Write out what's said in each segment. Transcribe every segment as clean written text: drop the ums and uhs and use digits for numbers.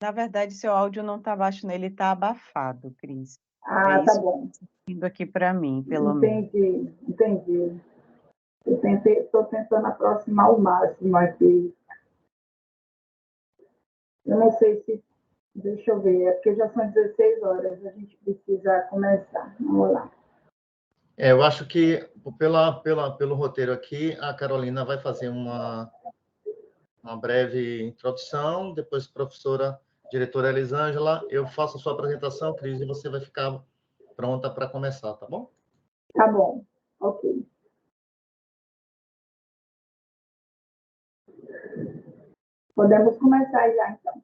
Na verdade, seu áudio não está baixo, né? Ele está abafado, Cris. É Ah, tá isso que bom. está vindo aqui para mim, pelo menos. Entendi. Estou tentando aproximar o máximo aqui. Eu não sei se. Deixa eu ver, é porque já são 16 horas, a gente precisa começar. Vamos lá. Eu acho que, pelo roteiro aqui, a Carolina vai fazer uma breve introdução, depois a professora, diretora Elisângela, eu faço a sua apresentação, Cris, e você vai ficar pronta para começar, tá bom? Tá bom, ok. Podemos começar já, então.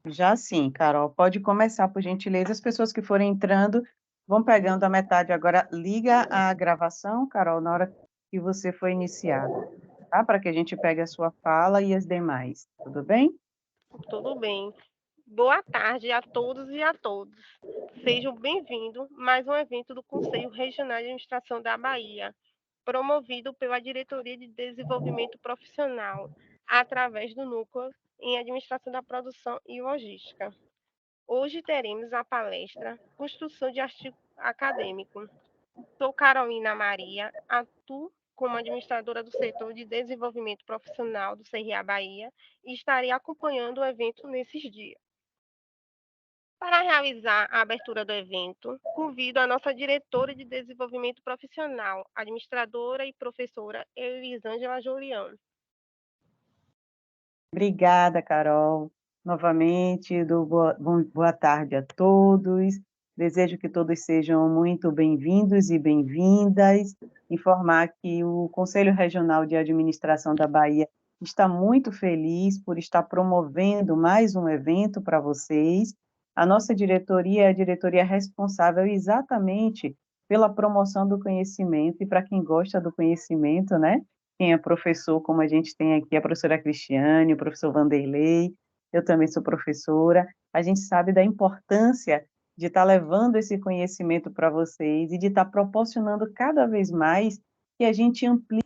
Já sim, Carol. Pode começar, por gentileza. As pessoas que forem entrando vão pegando a metade. Agora, liga a gravação, Carol, na hora que você for iniciar, tá? Para que a gente pegue a sua fala e as demais. Tudo bem? Tudo bem. Boa tarde a todos e a todas. Sejam bem-vindos a mais um evento do Conselho Regional de Administração da Bahia, promovido pela Diretoria de Desenvolvimento Profissional, através do Núcleo em Administração da Produção e Logística. Hoje teremos a palestra Construção de Artigo Acadêmico. Sou Carolina Maria, atuo como administradora do setor de desenvolvimento profissional do CRA Bahia e estarei acompanhando o evento nesses dias. Para realizar a abertura do evento, convido a nossa diretora de desenvolvimento profissional, administradora e professora Elisângela Julião. Obrigada, Carol. Novamente, boa tarde a todos. Desejo que todos sejam muito bem-vindos e bem-vindas. Informar que o Conselho Regional de Administração da Bahia está muito feliz por estar promovendo mais um evento para vocês. A nossa diretoria é a diretoria responsável exatamente pela promoção do conhecimento e para quem gosta do conhecimento, né? Quem é professor, como a gente tem aqui, a professora Cristiane, o professor Vanderlei, eu também sou professora, a gente sabe da importância de estar levando esse conhecimento para vocês e de estar proporcionando cada vez mais que a gente amplie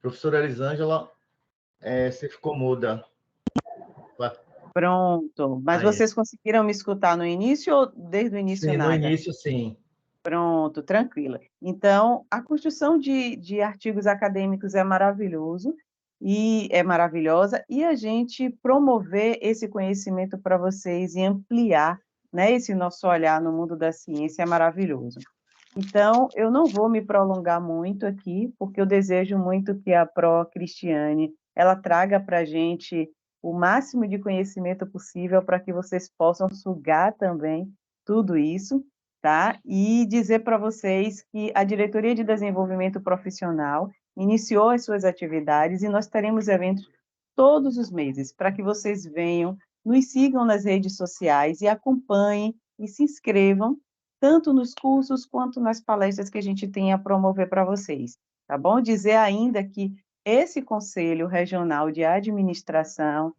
Professora Elisângela, você ficou muda. Pronto, mas Aí. vocês conseguiram me escutar no início ou desde o início Sim, nada? no início, sim. Pronto, tranquila. Então, a construção de artigos acadêmicos é maravilhoso e é maravilhosa, e a gente promover esse conhecimento para vocês e ampliar, né, esse nosso olhar no mundo da ciência é maravilhoso. Então, eu não vou me prolongar muito aqui, porque eu desejo muito que a Pro Cristiane, ela traga para a gente o máximo de conhecimento possível para que vocês possam sugar também tudo isso, tá? E dizer para vocês que a Diretoria de Desenvolvimento Profissional iniciou as suas atividades e nós teremos eventos todos os meses, para que vocês venham, nos sigam nas redes sociais e acompanhem e se inscrevam tanto nos cursos quanto nas palestras que a gente tem a promover para vocês, tá bom? Dizer ainda que esse Conselho Regional de Administração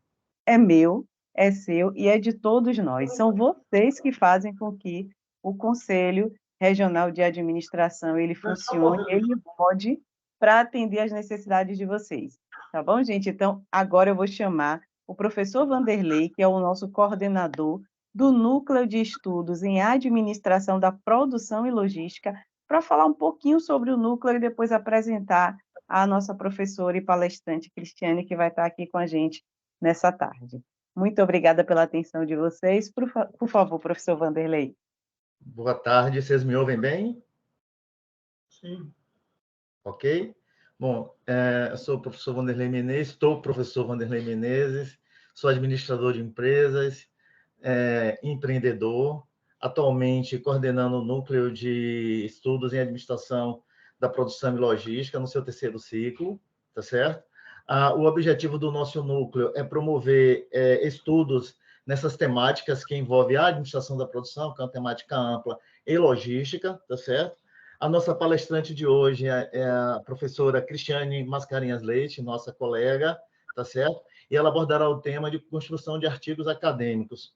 é meu, é seu e é de todos nós. São vocês que fazem com que o Conselho Regional de Administração ele funcione, ele pode para atender às necessidades de vocês. Tá bom, gente? Então, agora eu vou chamar o professor Vanderlei, que é o nosso coordenador do Núcleo de Estudos em Administração da Produção e Logística, para falar um pouquinho sobre o núcleo e depois apresentar a nossa professora e palestrante Cristiane, que vai estar aqui com a gente nessa tarde. Muito obrigada pela atenção de vocês. Por favor, professor Vanderlei. Boa tarde, vocês me ouvem bem? Sim. Ok? Bom, eu sou o professor Vanderlei Menezes, estou professor Vanderlei Menezes, sou administrador de empresas, empreendedor, atualmente coordenando o Núcleo de Estudos em Administração da Produção e Logística no seu terceiro ciclo, tá certo? O objetivo do nosso núcleo é promover estudos nessas temáticas que envolvem a administração da produção, que é uma temática ampla, e logística, tá certo? A nossa palestrante de hoje é a professora Cristiane Mascarenhas Leite, nossa colega, tá certo? E ela abordará o tema de construção de artigos acadêmicos.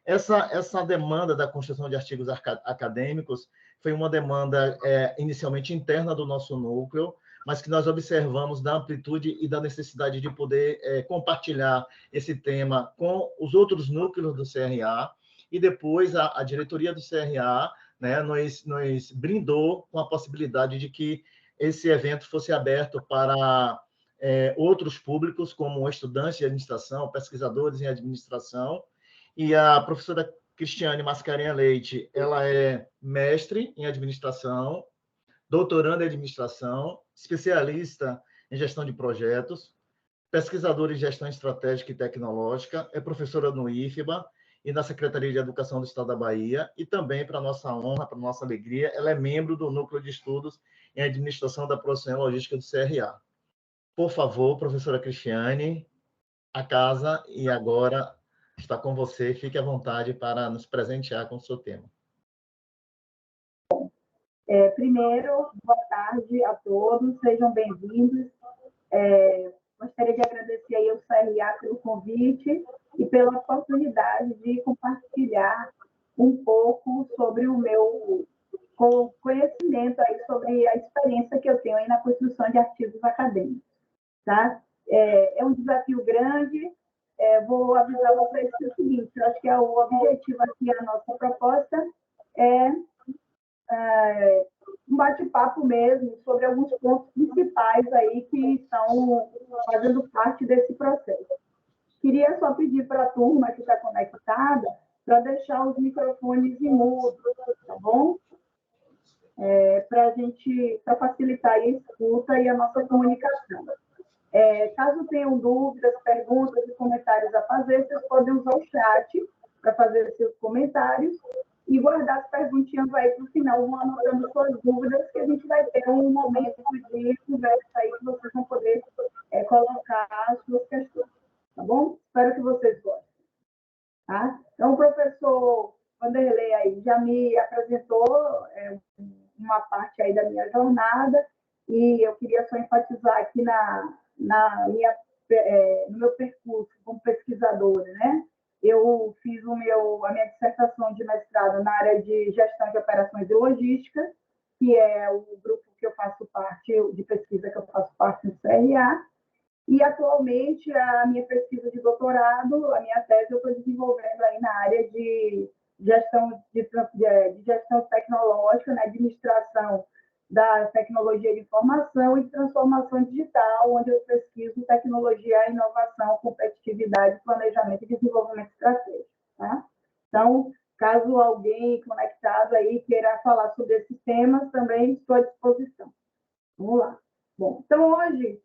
Essa demanda da construção de artigos acadêmicos foi uma demanda inicialmente interna do nosso núcleo, mas que nós observamos da amplitude e da necessidade de poder compartilhar esse tema com os outros núcleos do CRA, e depois a diretoria do CRA, né, nos brindou com a possibilidade de que esse evento fosse aberto para outros públicos, como estudantes de administração, pesquisadores em administração, e a professora Cristiane Mascarenhas Leite, ela é mestre em administração, doutoranda em administração, especialista em gestão de projetos, pesquisadora em gestão estratégica e tecnológica, é professora no IFBA e na Secretaria de Educação do Estado da Bahia, e também, para nossa honra, para nossa alegria, ela é membro do Núcleo de Estudos em Administração da Produção e Logística do CRA. Por favor, professora Cristiane, a casa e agora está com você. Fique à vontade para nos presentear com o seu tema. Primeiro, boa tarde a todos, sejam bem-vindos. Gostaria de agradecer aí ao CRA pelo convite e pela oportunidade de compartilhar um pouco sobre o meu conhecimento aí sobre a experiência que eu tenho aí na construção de artigos acadêmicos, tá? É um desafio grande. Vou avisar vocês que é o seguinte, eu acho que o objetivo aqui, a nossa proposta é um bate-papo mesmo sobre alguns pontos principais aí que estão fazendo parte desse processo. Queria só pedir para a turma que está conectada para deixar os microfones em mudo, tá bom? Para facilitar a escuta e a nossa comunicação. Caso tenham dúvidas, perguntas e comentários a fazer, vocês podem usar o chat para fazer seus comentários e guardar as perguntinhas aí para o final, vão anotando suas dúvidas, que a gente vai ter um momento de conversa aí que vocês vão poder colocar as suas questões, tá bom? Espero que vocês gostem. Tá? Então, o professor Vanderlei aí já me apresentou uma parte aí da minha jornada, e eu queria só enfatizar aqui no meu percurso como pesquisadora, né? Eu fiz a minha dissertação de mestrado na área de gestão de operações e logística, que é o grupo que eu faço parte, de pesquisa que eu faço parte do CRA, e atualmente a minha pesquisa de doutorado, a minha tese, eu estou desenvolvendo aí na área de gestão tecnológica, na administração da tecnologia de informação e transformação digital, onde eu pesquiso tecnologia, inovação, competitividade, planejamento e desenvolvimento estratégico. Tá? Então, caso alguém conectado aí queira falar sobre esses temas, também estou à disposição. Vamos lá. Bom, então hoje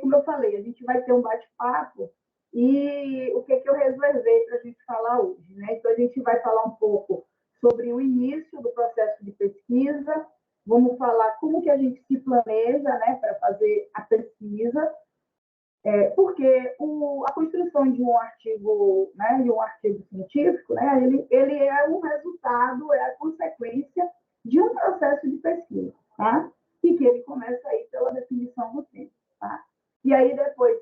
como eu falei, a gente vai ter um bate-papo e o que eu reservei para a gente falar hoje, né? Então, a gente vai falar um pouco sobre o início do processo de pesquisa, vamos falar como que a gente se planeja, né, para fazer a pesquisa, porque a construção de um artigo, né, de um artigo científico, né, ele é um resultado, é a consequência de um processo de pesquisa, tá? E que ele começa aí pela definição do tema, tá? E aí depois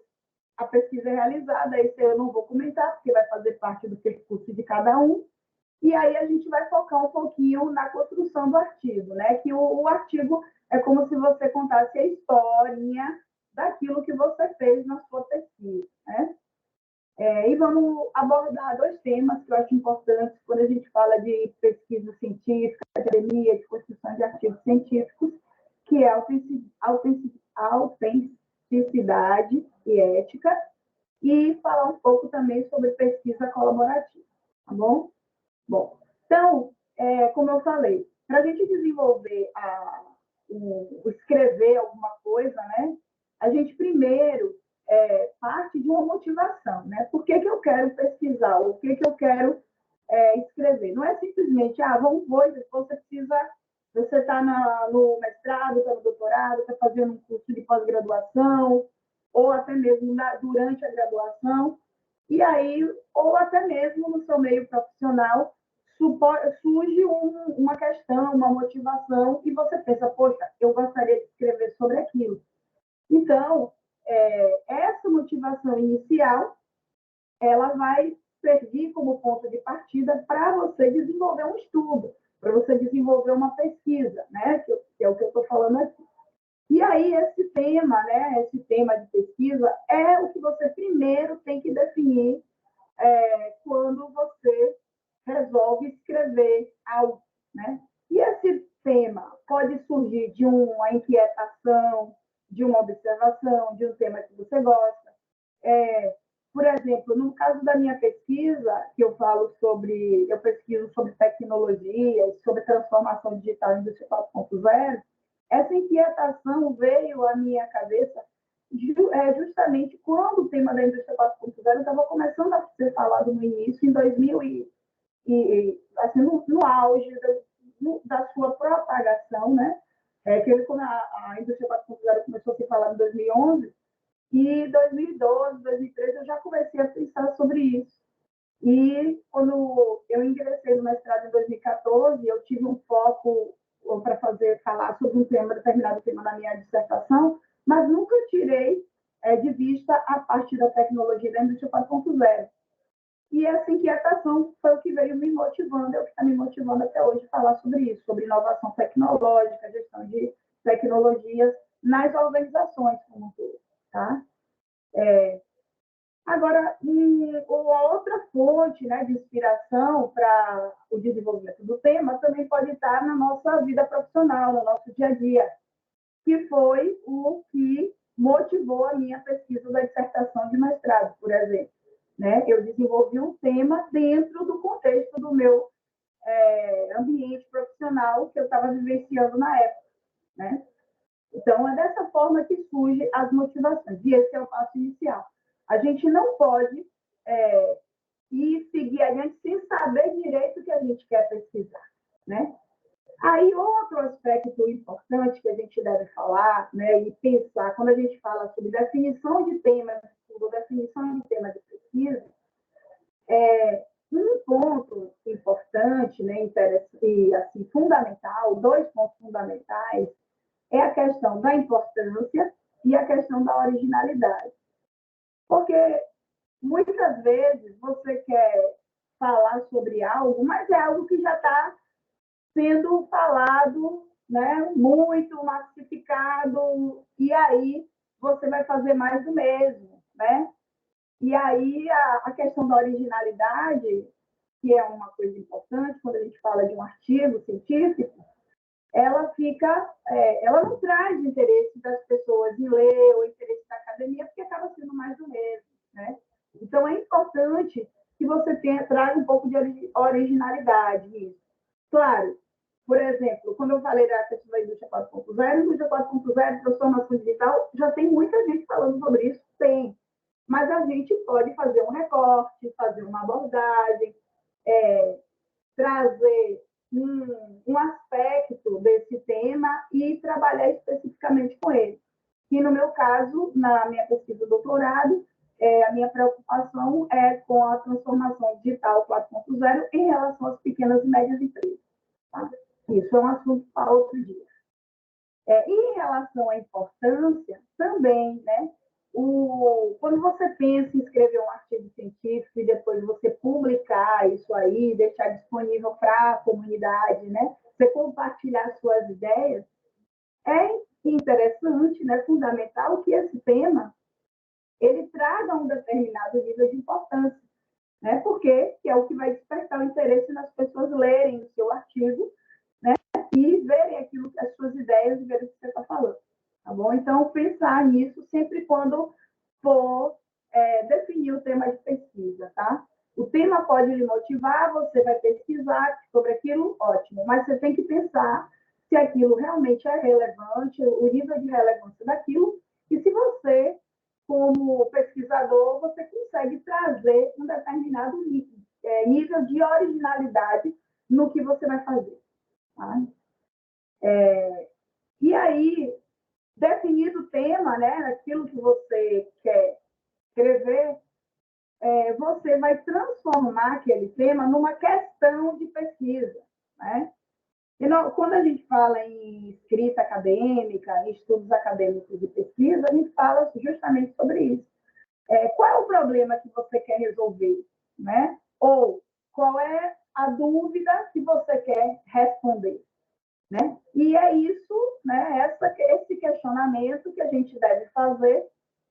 a pesquisa é realizada, isso eu não vou comentar, porque vai fazer parte do percurso de cada um. E aí a gente vai focar um pouquinho na construção do artigo, né? Que o artigo é como se você contasse a historinha daquilo que você fez na sua pesquisa, né? E vamos abordar dois temas que eu acho importantes quando a gente fala de pesquisa científica, academia, de construção de artigos científicos, que é autenticidade e ética, e falar um pouco também sobre pesquisa colaborativa, tá bom? Bom, então, como eu falei, para a gente desenvolver escrever alguma coisa, né, a gente primeiro parte de uma motivação, né? Por que eu quero pesquisar? O que eu quero escrever? Não é simplesmente, você está no mestrado, está no doutorado, está fazendo um curso de pós-graduação, ou até mesmo durante a graduação, e aí, ou até mesmo no seu meio profissional, surge uma questão, uma motivação, e você pensa, poxa, eu gostaria de escrever sobre aquilo. Então, essa motivação inicial, ela vai servir como ponto de partida para você desenvolver um estudo, para você desenvolver uma pesquisa, né? Que é o que eu estou falando aqui. E aí, esse tema, né? Esse tema de pesquisa é o que você primeiro tem que definir quando você resolve escrever algo, né? E esse tema pode surgir de uma inquietação, de uma observação, de um tema que você gosta. Por exemplo, no caso da minha pesquisa, que eu pesquiso sobre tecnologia, sobre transformação digital em indústria 4.0, essa inquietação veio à minha cabeça justamente quando o tema da indústria 4.0 estava começando a ser falado no início, em 2000 assim, no auge da sua propagação, né? Quando a indústria 4.0 começou a ser falada em 2011, e em 2012, 2013, eu já comecei a pensar sobre isso. E quando eu ingressei no mestrado em 2014, eu tive um foco para falar sobre determinado tema na minha dissertação, mas nunca tirei de vista a parte da tecnologia da indústria 4.0. E essa inquietação foi o que veio me motivando, é o que está me motivando até hoje a falar sobre isso, sobre inovação tecnológica, gestão de tecnologias nas organizações como um todo. Tá? Agora, uma outra fonte, né, de inspiração para o desenvolvimento do tema também pode estar na nossa vida profissional, no nosso dia a dia, que foi o que motivou a minha pesquisa da dissertação de mestrado, por exemplo. Né? Eu desenvolvi um tema dentro do contexto do meu ambiente profissional que eu estava vivenciando na época. Né? Então, é dessa forma que surgem as motivações. E esse é o passo inicial. A gente não pode ir seguir adiante sem saber direito o que a gente quer pesquisar. Né? Aí, outro aspecto importante que a gente deve falar, né, e pensar, quando a gente fala sobre definição de tema de estudo, definição de tema de pesquisa, um ponto importante, né, e assim, fundamental, dois pontos fundamentais, é a questão da importância e a questão da originalidade. Porque muitas vezes você quer falar sobre algo, mas é algo que já está sendo falado, né, muito massificado, e aí você vai fazer mais do mesmo, né? E aí a questão da originalidade, que é uma coisa importante quando a gente fala de um artigo científico, ela não traz interesse das pessoas em ler ou interesse da academia, porque acaba sendo mais do mesmo, né? Então, é importante que você traga um pouco de originalidade nisso. Claro, por exemplo, quando eu falei da questão da indústria 4.0, a indústria 4.0, transformação digital, já tem muita gente falando sobre isso, tem. Mas a gente pode fazer um recorte, fazer uma abordagem, trazer um aspecto desse tema e trabalhar especificamente com ele. E, no meu caso, na minha pesquisa de doutorado, a minha preocupação é com a transformação digital 4.0 em relação às pequenas e médias empresas. Tá? Isso é um assunto para outro dia. Em relação à importância, também, né? Quando você pensa em escrever um artigo científico e depois você publicar isso aí, deixar disponível para a comunidade, né? Você compartilhar suas ideias, é interessante, né? Fundamental que esse tema ele traga um determinado nível de importância, né? Porque é o que vai despertar o interesse nas pessoas lerem o seu artigo, né? E verem aquilo que as suas ideias e verem o que você está falando. Tá bom? Então, pensar nisso sempre quando for definir o tema de pesquisa, tá? O tema pode lhe motivar, você vai pesquisar sobre aquilo, ótimo, mas você tem que pensar se aquilo realmente é relevante, o nível de relevância daquilo, e se você, como pesquisador, você consegue trazer um determinado nível de originalidade no que você vai fazer. Tá? E aí, definido o tema, né, aquilo que você quer escrever, você vai transformar aquele tema numa questão de pesquisa. Né? E quando a gente fala em escrita acadêmica, em estudos acadêmicos de pesquisa, a gente fala justamente sobre isso. Qual é o problema que você quer resolver? né? Ou qual é a dúvida que você quer responder, né? E é isso, né? Esse questionamento que a gente deve fazer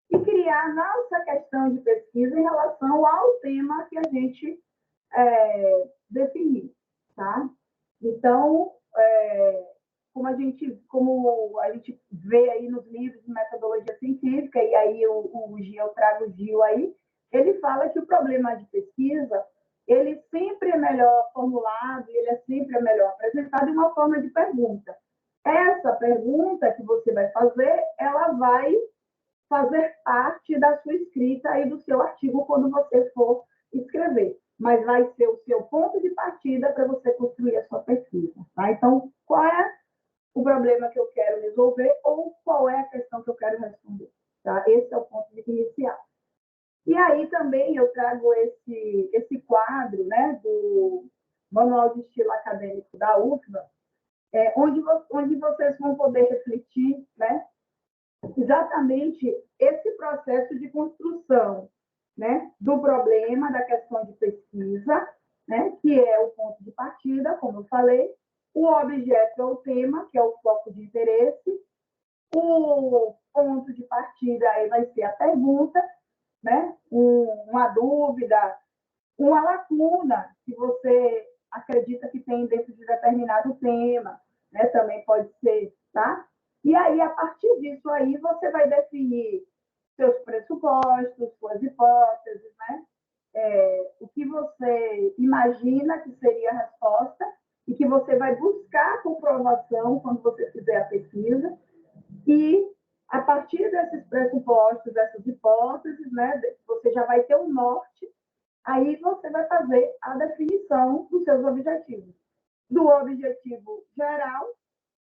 e criar nossa questão de pesquisa em relação ao tema que a gente definir, tá? Então, como a gente vê aí nos livros de metodologia científica, e aí o Gil, eu trago o Gil aí, ele fala que o problema de pesquisa, ele sempre é melhor formulado, ele é sempre melhor apresentado em uma forma de pergunta. Essa pergunta que você vai fazer, ela vai fazer parte da sua escrita e do seu artigo quando você for escrever, mas vai ser o seu ponto de partida para você construir a sua pesquisa, tá? Então, qual é o problema que eu quero resolver ou qual é a questão que eu quero responder, tá? Esse é o ponto inicial. E aí também eu trago esse quadro, né, do Manual de Estilo Acadêmico da UFBA, onde vocês vão poder refletir, né, exatamente esse processo de construção, né, do problema, da questão de pesquisa, né, que é o ponto de partida, como eu falei, o objeto é o tema, que é o foco de interesse, o ponto de partida aí vai ser a pergunta, né, uma dúvida, uma lacuna que você acredita que tem dentro de determinado tema, né, também pode ser, tá? E aí, a partir disso aí, você vai definir seus pressupostos, suas hipóteses, né? O que você imagina que seria a resposta e que você vai buscar a comprovação quando você fizer a pesquisa. E, a partir desses pressupostos, dessas hipóteses, né, você já vai ter um norte, aí você vai fazer a definição dos seus objetivos, do objetivo geral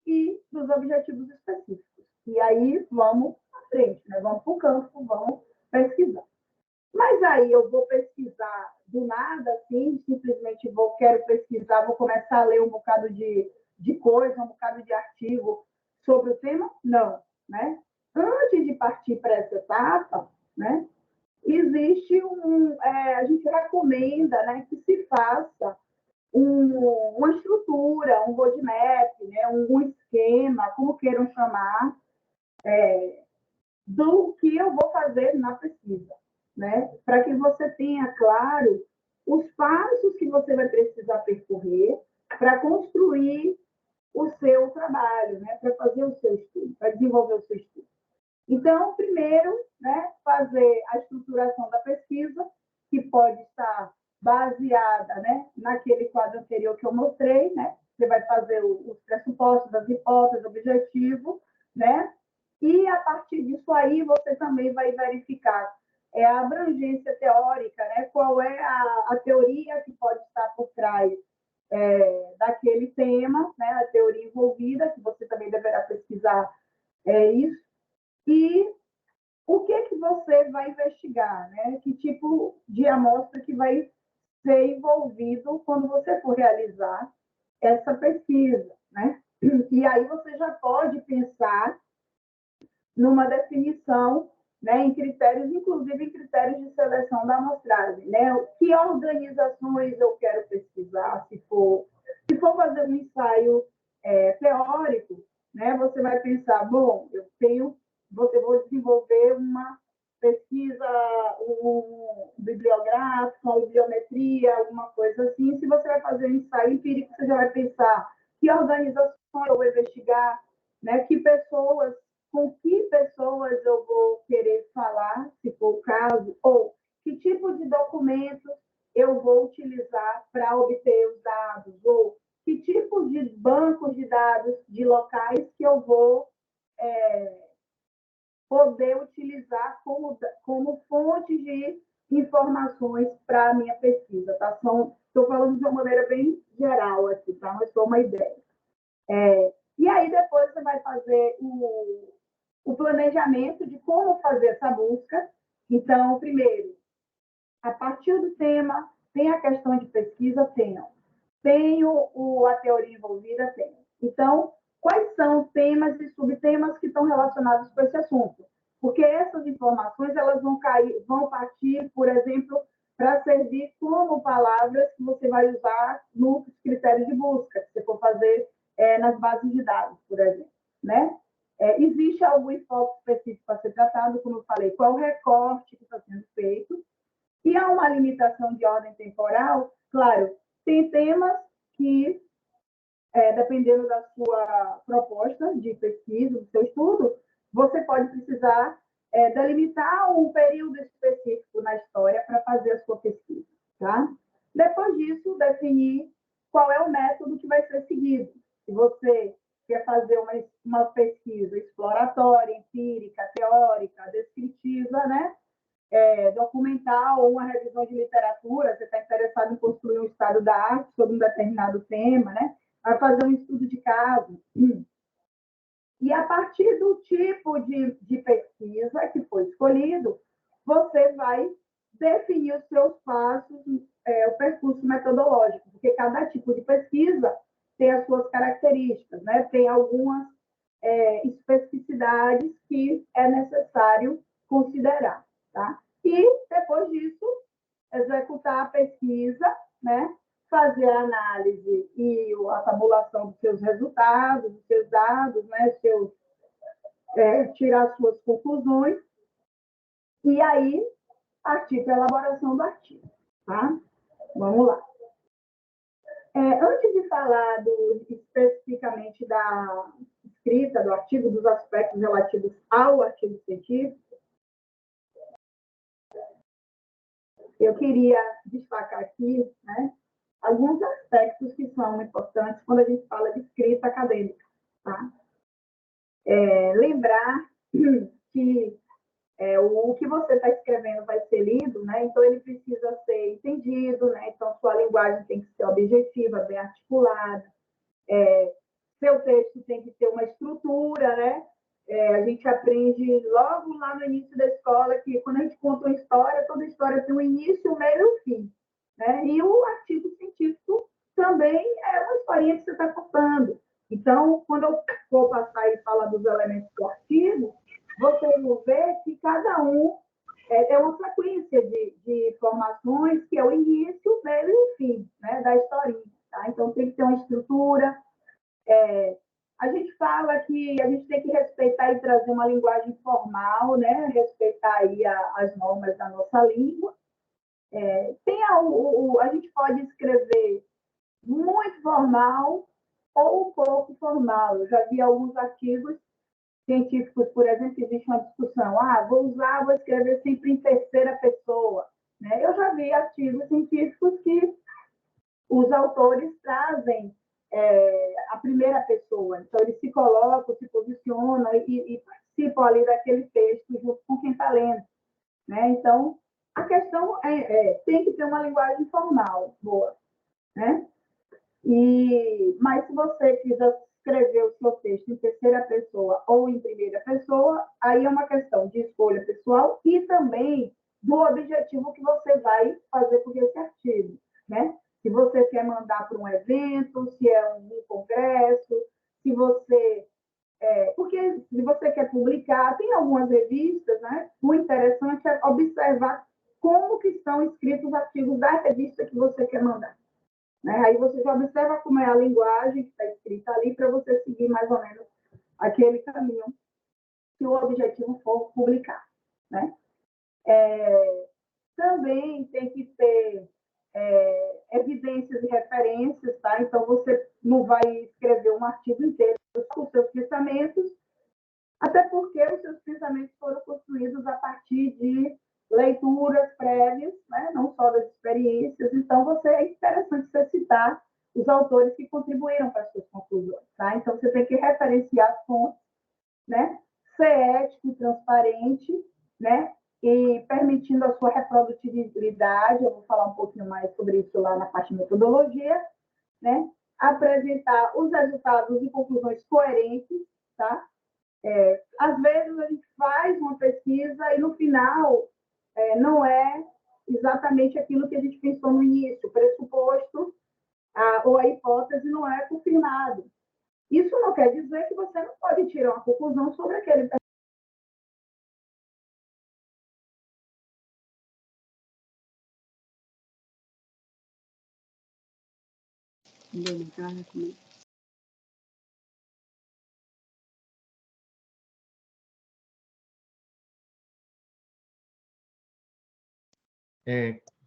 e dos objetivos específicos. E aí vamos à frente, né? Vamos para o campo, vamos pesquisar. Mas aí eu vou pesquisar do nada, assim, simplesmente quero pesquisar, vou começar a ler um bocado de coisa, um bocado de artigo sobre o tema? Não, né? Antes de partir para essa etapa, né, existe a gente recomenda, né, que se faça uma estrutura, um roadmap, né, um esquema, como queiram chamar, do que eu vou fazer na pesquisa, né? Para que você tenha claro os passos que você vai precisar percorrer para construir o seu trabalho, né? Para fazer o seu estudo, para desenvolver o seu estudo. Então, primeiro, né, fazer a estruturação da pesquisa, que pode estar baseada, né, naquele quadro anterior que eu mostrei, né? Você vai fazer os pressupostos, as hipóteses, objetivo, né? E, a partir disso aí, você também vai verificar a abrangência teórica, né? Qual é a teoria que pode estar por trás daquele tema, né? A teoria envolvida, que você também deverá pesquisar isso. E o que você vai investigar, né? Que tipo de amostra que vai ser envolvido quando você for realizar essa pesquisa, né? E aí você já pode pensar numa definição, né, em critérios, inclusive em critérios de seleção da amostragem, né? Que organizações eu quero pesquisar, se for fazer um ensaio teórico, né? Você vai pensar, bom, eu vou desenvolver uma pesquisa bibliográfica, uma bibliometria, alguma coisa assim. Se você vai fazer um ensaio empírico, você já vai pensar que organizações eu vou investigar, né? Com que pessoas eu vou querer falar, se for o caso, ou que tipo de documentos eu vou utilizar para obter os dados, ou que tipo de bancos de dados de locais que eu vou poder utilizar como fonte de informações para a minha pesquisa, tá? Estou falando de uma maneira bem geral aqui, tá? Mas só uma ideia. E aí depois você vai fazer o planejamento de como fazer essa busca. Então, primeiro, a partir do tema, tem a questão de pesquisa? Tenho a teoria envolvida? Tenho. Então, quais são temas e subtemas que estão relacionados com esse assunto? Porque essas informações elas vão partir, por exemplo, para servir como palavras que você vai usar nos critérios de busca, que você for fazer nas bases de dados, por exemplo, né? Existe algum enfoque específico para ser tratado, como eu falei, qual o recorte que está sendo feito, e há uma limitação de ordem temporal, claro, tem temas que, dependendo da sua proposta de pesquisa, do seu estudo, você pode precisar delimitar um período específico na história para fazer a sua pesquisa, tá? Depois disso, definir qual é o método que vai ser seguido. Se você quer fazer uma pesquisa exploratória, empírica, teórica, descritiva, né? Documental ou uma revisão de literatura, você está interessado em construir um estado da arte sobre um determinado tema, né? Vai fazer um estudo de caso. E a partir do tipo de pesquisa que foi escolhido, você vai definir os seus passos, o percurso metodológico, porque cada tipo de pesquisa tem as suas características, né? Tem algumas especificidades que é necessário considerar, tá? E, depois disso, executar a pesquisa, né? Fazer a análise e a tabulação dos seus resultados, dos seus dados, né? Tirar suas conclusões e aí partir para a elaboração do artigo, tá? Vamos lá. Antes de falar especificamente da escrita do artigo, dos aspectos relativos ao artigo científico, eu queria destacar aqui, né, alguns aspectos que são importantes quando a gente fala de escrita acadêmica, tá? Lembrar que o que você está escrevendo vai ser lido, né? Então ele precisa ser entendido, né? Então sua linguagem tem que ser objetiva, bem articulada, seu texto tem que ter uma estrutura, né? A gente aprende logo lá no início da escola que quando a gente conta uma história, toda história tem um início, um meio e um fim, né? E o artigo científico também é uma historinha que você está contando. Então, quando eu for passar e falar dos elementos do artigo, vocês vão ver que cada um é uma sequência de informações que é o início, o meio e o fim, né, da historinha. Tá? Então, tem que ter uma estrutura. A gente fala que a gente tem que respeitar e trazer uma linguagem formal, né? Respeitar aí as normas da nossa língua. A gente pode escrever muito formal ou um pouco formal. Eu já vi alguns artigos científicos, por exemplo, existe uma discussão, vou escrever sempre em terceira pessoa. Né? Eu já vi artigos científicos que os autores trazem a primeira pessoa, então eles se colocam, se posicionam e participam ali daquele texto junto com quem está lendo. Né? Então, a questão tem que ter uma linguagem formal, boa. Né? Mas se você quiser escrever o seu texto em terceira pessoa ou em primeira pessoa, aí é uma questão de escolha pessoal e também do objetivo que você vai fazer com esse artigo, né? Se você quer mandar para um evento, se é um congresso, se você... porque se você quer publicar, tem algumas revistas, né? O interessante é observar como que estão escritos os artigos da revista que você quer mandar. Né? Aí você já observa como é a linguagem que está escrita ali para você seguir mais ou menos aquele caminho que o objetivo for publicar. Né? Também tem que ter evidências e referências, tá? Então você não vai escrever um artigo inteiro com seus pensamentos, até porque os seus pensamentos foram construídos a partir de leituras prévias, né? Não só das experiências. Então, é interessante você citar os autores que contribuíram para as suas conclusões. Tá? Então, você tem que referenciar as fontes, né? Ser ético e transparente, né? E permitindo a sua reprodutibilidade. Eu vou falar um pouquinho mais sobre isso lá na parte de metodologia. Né? Apresentar os resultados e conclusões coerentes, tá? Às vezes a gente faz uma pesquisa e no final não é exatamente aquilo que a gente pensou no início, o pressuposto ou a hipótese não é confirmado. Isso não quer dizer que você não pode tirar uma conclusão sobre aquele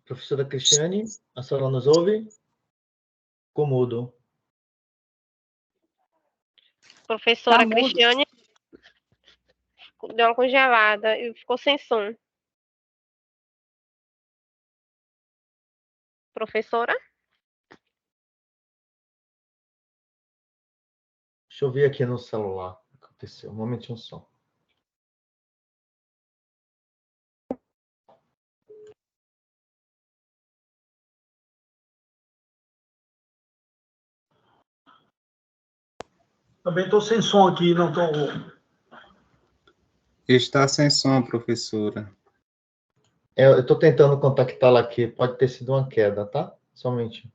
Professora Cristiane, a senhora nos ouve? Ficou mudo. Professora Tá mudo. Cristiane deu uma congelada e ficou sem som. Professora? Deixa eu ver aqui no celular o que aconteceu. Um momentinho só. Também estou sem som aqui, não estou. Está sem som, professora. Eu estou tentando contactá-la aqui. Pode ter sido uma queda, tá? Somente.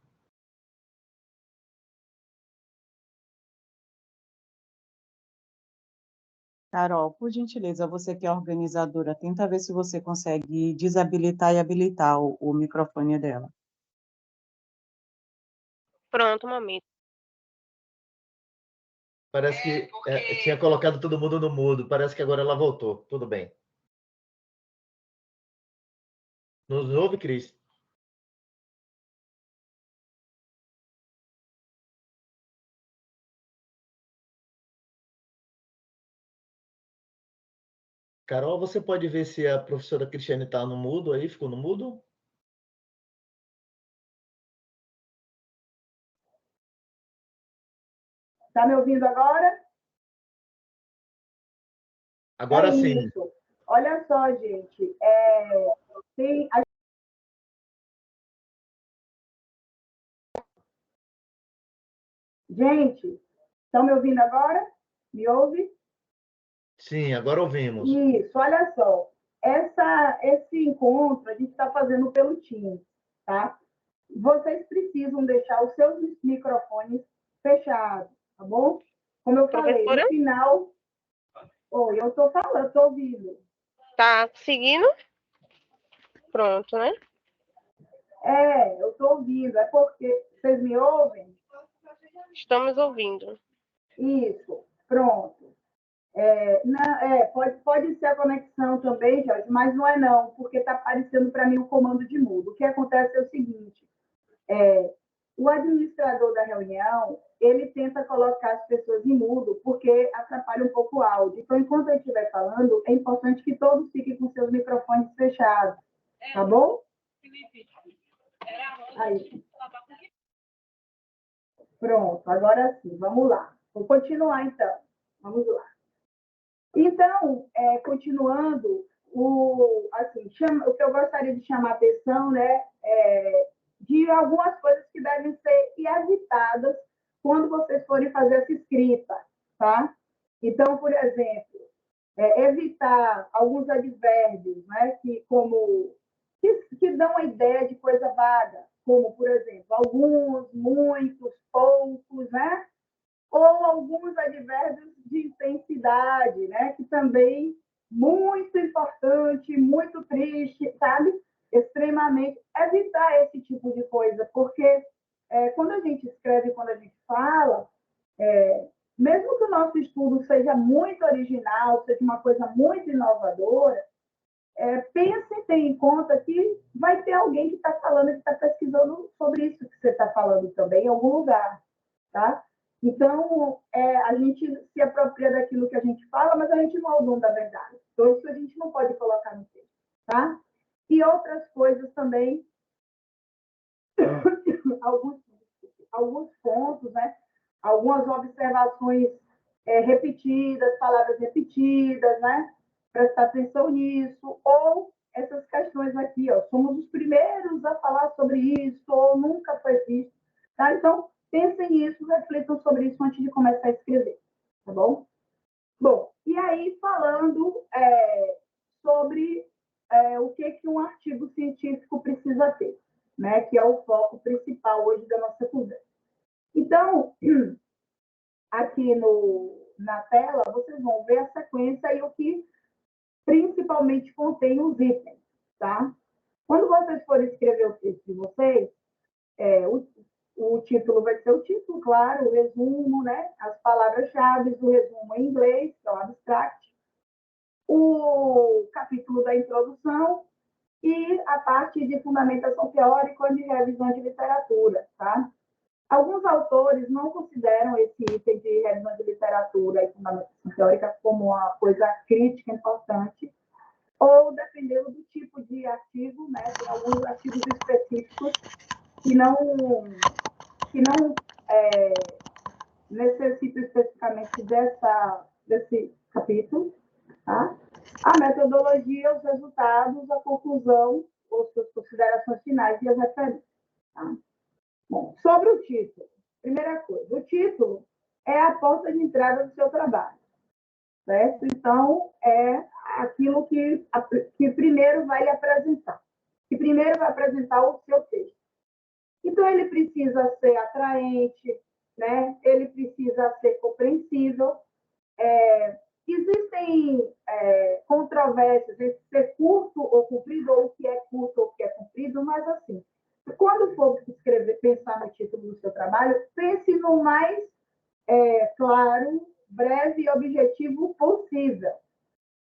Carol, por gentileza, você que é organizadora, tenta ver se você consegue desabilitar e habilitar o microfone dela. Pronto, um momento. Parece que tinha colocado todo mundo no mudo. Parece que agora ela voltou. Tudo bem. Nos ouve, Cris? Carol, você pode ver se a professora Cristiane está no mudo aí? Ficou no mudo? Está me ouvindo agora? Agora sim. Isso. Olha só, gente. Gente, estão me ouvindo agora? Me ouve? Sim, agora ouvimos. Isso, olha só. Esse encontro a gente está fazendo pelo Teams, tá? Vocês precisam deixar os seus microfones fechados, tá bom? Como eu falei, Professora? no final... Oi, eu estou falando, estou ouvindo. Tá seguindo? Pronto, né? Eu estou ouvindo. É porque... Vocês me ouvem? Estamos ouvindo. Isso, pronto. Pode ser a conexão também, Jorge, mas não é não, porque está aparecendo para mim o comando de mudo. O que acontece é o seguinte, o administrador da reunião, ele tenta colocar as pessoas em mudo, porque atrapalha um pouco o áudio. Então, enquanto eu estiver falando, é importante que todos fiquem com seus microfones fechados, tá bom? Aí. Pronto, agora sim, vamos lá. Vou continuar, então. Vamos lá. Então, continuando, o que eu gostaria de chamar a atenção, né, de algumas coisas que devem ser evitadas quando vocês forem fazer essa escrita, tá? Então, por exemplo, evitar alguns advérbios, né, que dão a ideia de coisa vaga, como, por exemplo, alguns, muitos, poucos, né? Ou alguns advérbios de intensidade, né? Que também muito importante, muito triste, sabe? Extremamente. Evitar esse tipo de coisa, porque quando a gente escreve, quando a gente fala, mesmo que o nosso estudo seja muito original, seja uma coisa muito inovadora, pense e tenha em conta que vai ter alguém que está falando, que está pesquisando sobre isso que você está falando também em algum lugar, tá? Então, a gente se apropria daquilo que a gente fala, mas a gente não é o dono da verdade. Então, isso a gente não pode colocar no texto, tá? E outras coisas também, alguns pontos, né? Algumas observações repetidas, palavras repetidas, né? Prestar atenção nisso, ou essas questões aqui, ó, somos os primeiros a falar sobre isso, ou nunca foi visto, tá? Então, pensem nisso, reflitam sobre isso antes de começar a escrever, tá bom? Bom, e aí falando sobre o que um artigo científico precisa ter, né? Que é o foco principal hoje da nossa conversa. Então, aqui na tela, vocês vão ver a sequência e o que principalmente contém os itens, tá? Quando vocês forem escrever o texto de vocês, o título vai ser o título, claro, o resumo, né? As palavras-chave do resumo em inglês, que é o abstract, o capítulo da introdução e a parte de fundamentação teórica ou de revisão de literatura, tá? Alguns autores não consideram esse item de revisão de literatura e fundamentação teórica como uma coisa crítica importante, ou dependendo do tipo de artigo, né? Tem alguns artigos específicos que não necessitam especificamente desse capítulo, tá? A metodologia, os resultados, a conclusão, ou suas considerações finais e as referências. Tá? Bom, sobre o título. Primeira coisa, o título é a porta de entrada do seu trabalho, certo? Então, é aquilo que primeiro vai lhe apresentar. Que primeiro vai apresentar o seu texto. Então, ele precisa ser atraente, né? Ele precisa ser compreensível. Existem controvérsias entre ser curto ou comprido, ou o que é curto ou o que é comprido, mas assim, quando for pensar no título do seu trabalho, pense no mais claro, breve e objetivo possível.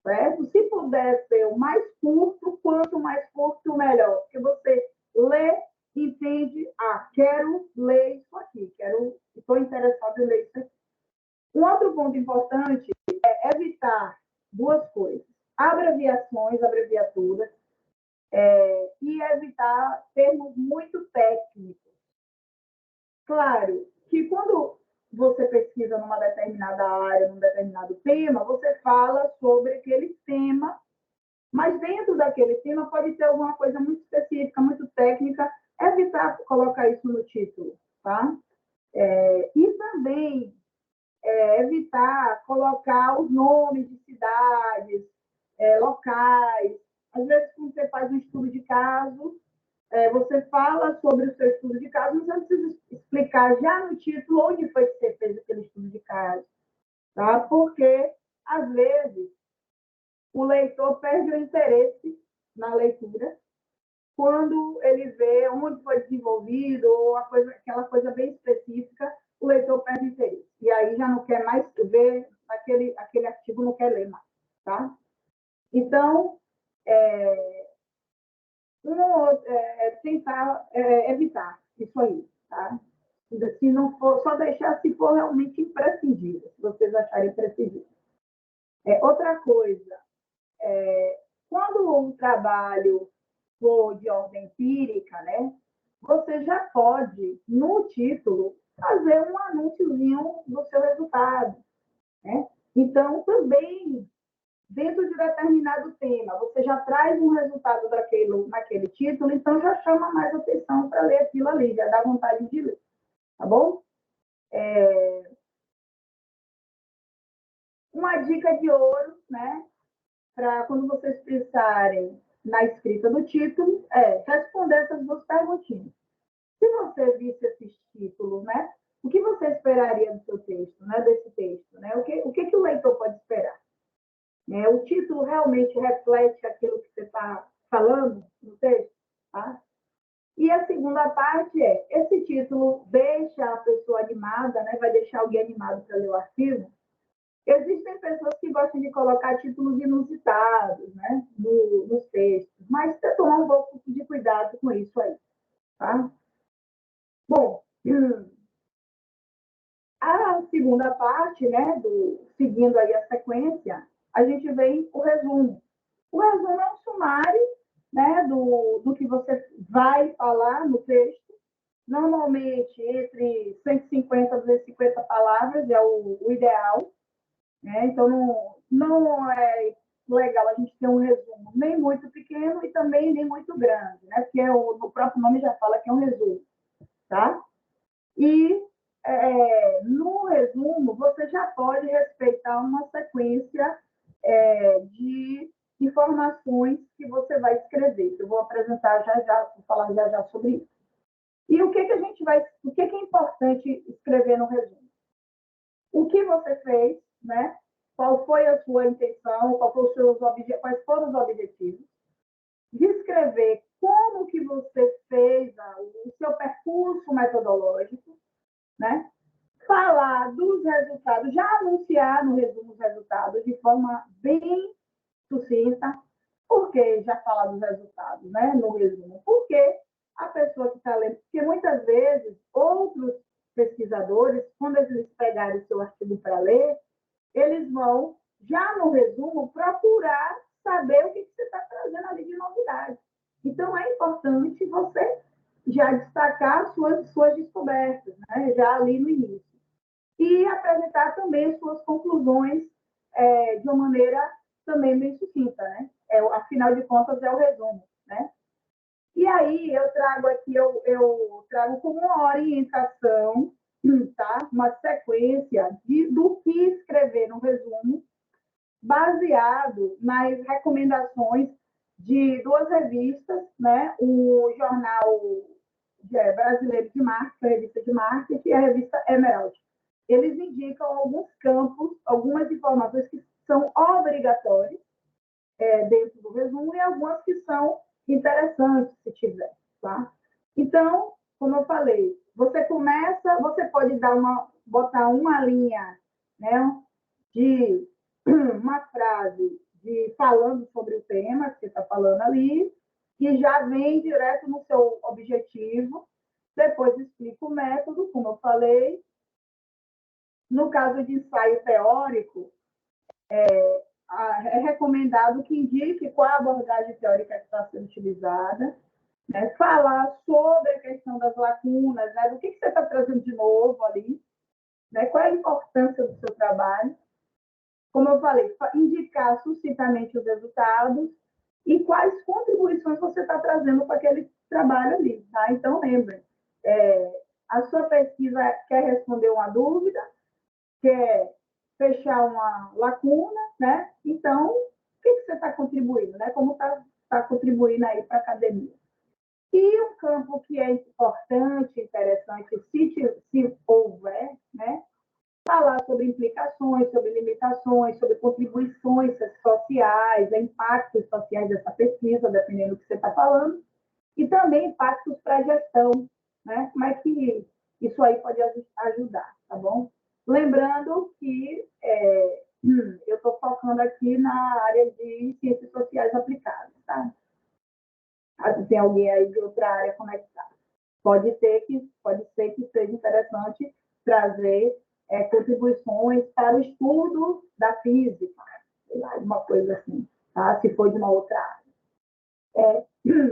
Certo? Se puder ser o mais curto, quanto mais curto, melhor. Porque você lê, entende, quero ler isso aqui, estou interessado em ler isso aqui. Um outro ponto importante é evitar duas coisas: abreviações, abreviaturas, e evitar termos muito técnicos. Claro que quando você pesquisa numa determinada área, num determinado tema, você fala sobre aquele tema, mas dentro daquele tema pode ter alguma coisa muito específica, muito técnica, evitar colocar isso no título, tá? E também evitar colocar os nomes de cidades, locais. Às vezes, quando você faz um estudo de caso, você fala sobre o seu estudo de caso, mas você precisa explicar já no título onde foi que você fez aquele estudo de caso. Tá? Porque, às vezes, o leitor perde o interesse na leitura quando ele vê onde foi desenvolvido ou aquela coisa bem específica, o leitor perde o interesse. E aí já não quer mais ver aquele artigo, não quer ler mais. Tá? Então, tentar evitar isso aí, tá? Se não for, só deixar se for realmente imprescindível, se vocês acharem imprescindível. Outra coisa, quando um trabalho for de ordem empírica, né, você já pode, no título, fazer um anúnciozinho do seu resultado, né? Então, também, dentro de determinado tema, você já traz um resultado naquele título, então já chama mais atenção para ler aquilo ali, já dá vontade de ler, tá bom? Uma dica de ouro, né, para quando vocês pensarem na escrita do título, responder essas duas perguntinhas. Se você visse esses títulos, né, o que você esperaria do seu texto, né, desse texto? Né? O que o leitor pode esperar? O título realmente reflete aquilo que você está falando no texto? Tá? E a segunda parte esse título deixa a pessoa animada, né? Vai deixar alguém animado para ler o artigo? Existem pessoas que gostam de colocar títulos inusitados, né? Nos textos, mas tem que tomar um pouco de cuidado com isso aí. Tá? Bom, a segunda parte, né, seguindo aí a sequência, a gente vem o resumo. O resumo é um sumário, né, do que você vai falar no texto. Normalmente, entre 150 e 250 palavras é o ideal. Né? Então, não é legal a gente ter um resumo nem muito pequeno e também nem muito grande, né? Porque o próprio nome já fala que é um resumo. Tá? E no resumo, você já pode respeitar uma sequência de informações que você vai escrever. Eu vou apresentar vou falar já sobre isso. E o que é importante escrever no resumo? O que você fez, né? Qual foi a sua intenção, quais foram os objetivos? Descrever como que você fez o seu percurso metodológico, né? Falar dos resultados, já anunciar no resumo os resultados de forma bem sucinta. Por que já falar dos resultados, né, no resumo? Porque a pessoa que está lendo, porque muitas vezes outros pesquisadores, quando eles pegarem o seu artigo para ler, eles vão, já no resumo, procurar saber o que você está trazendo ali de novidade. Então, é importante você já destacar suas descobertas, né, já ali no início. E apresentar também as suas conclusões de uma maneira também bem sucinta, né? Afinal de contas, é o resumo, né? E aí, eu trago aqui, eu trago como uma orientação, tá? Uma sequência do que escrever no resumo, baseado nas recomendações de duas revistas, né? O Jornal Brasileiro de Marketing, a revista de marketing, e a revista Emerald. Eles indicam alguns campos, algumas informações que são obrigatórias dentro do resumo e algumas que são interessantes, se tiver, tá? Então, como eu falei, você pode botar uma linha, né, de uma frase falando sobre o tema que você está falando ali, que já vem direto no seu objetivo, depois explica o método, como eu falei. No caso de ensaio teórico, é recomendado que indique qual a abordagem teórica que está sendo utilizada, né? Falar sobre a questão das lacunas, né? Do que você está trazendo de novo ali, né? Qual é a importância do seu trabalho. Como eu falei, indicar sucintamente os resultados e quais contribuições você está trazendo para aquele trabalho ali, tá? Então, lembrem, a sua pesquisa quer responder uma dúvida, quer fechar uma lacuna, né? Então, o que você está contribuindo, né? Como está contribuindo aí para a academia? E um campo que é importante, interessante, se houver, né? Falar sobre implicações, sobre limitações, sobre contribuições sociais, impactos sociais dessa pesquisa, dependendo do que você está falando, e também impactos para a gestão, né? Como é que isso aí pode ajudar, tá bom? Lembrando que eu estou focando aqui na área de ciências sociais aplicadas, tá? Se tem alguém aí de outra área, como é que tá? Pode ser que seja interessante trazer contribuições para o estudo da física, sei lá, uma coisa assim, tá? Se for de uma outra área.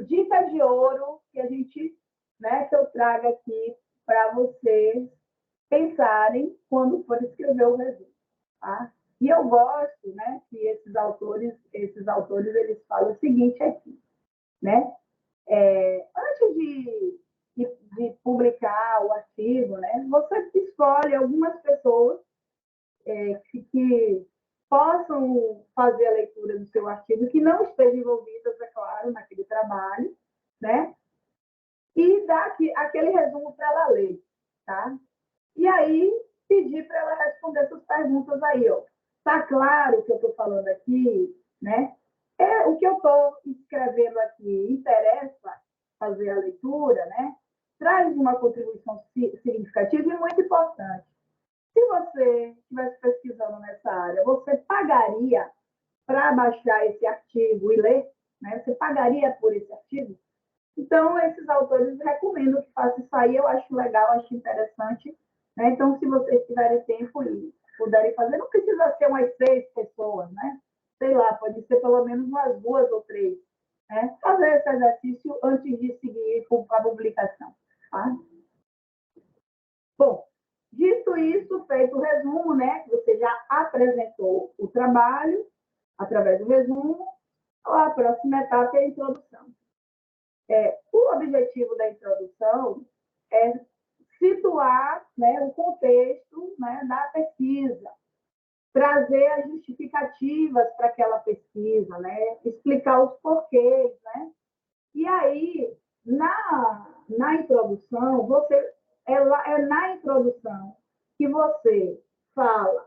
Dicas de ouro que a gente, né, que eu trago aqui para vocês pensarem quando for escrever o resumo, tá? E eu gosto, né, que esses autores eles falam o seguinte aqui, né? Antes de publicar o artigo, né, você escolhe algumas pessoas que possam fazer a leitura do seu artigo, que não estejam envolvidas, é claro, naquele trabalho, né? E dar aquele resumo para ela ler, tá? E aí, pedir para ela responder essas perguntas aí, ó. Tá claro o que eu estou falando aqui, né? O que eu estou escrevendo aqui interessa fazer a leitura, né? Traz uma contribuição significativa e muito importante. Se você estivesse pesquisando nessa área, você pagaria para baixar esse artigo e ler? Né? Você pagaria por esse artigo? Então, esses autores recomendam que faça isso aí. Eu acho legal, acho interessante. Né? Então, se vocês tiverem tempo e puderem fazer, não precisa ser umas 6 pessoas, né? Sei lá, pode ser pelo menos umas 2 ou 3. Né? Fazer esse exercício antes de seguir com a publicação. Tá? Bom, dito isso, feito o resumo, né? Que você já apresentou o trabalho através do resumo, a próxima etapa é a introdução. O objetivo da introdução é situar, né, o contexto, né, da pesquisa, trazer as justificativas para aquela pesquisa, né, explicar os porquês, né? E aí, na introdução, é na introdução que você fala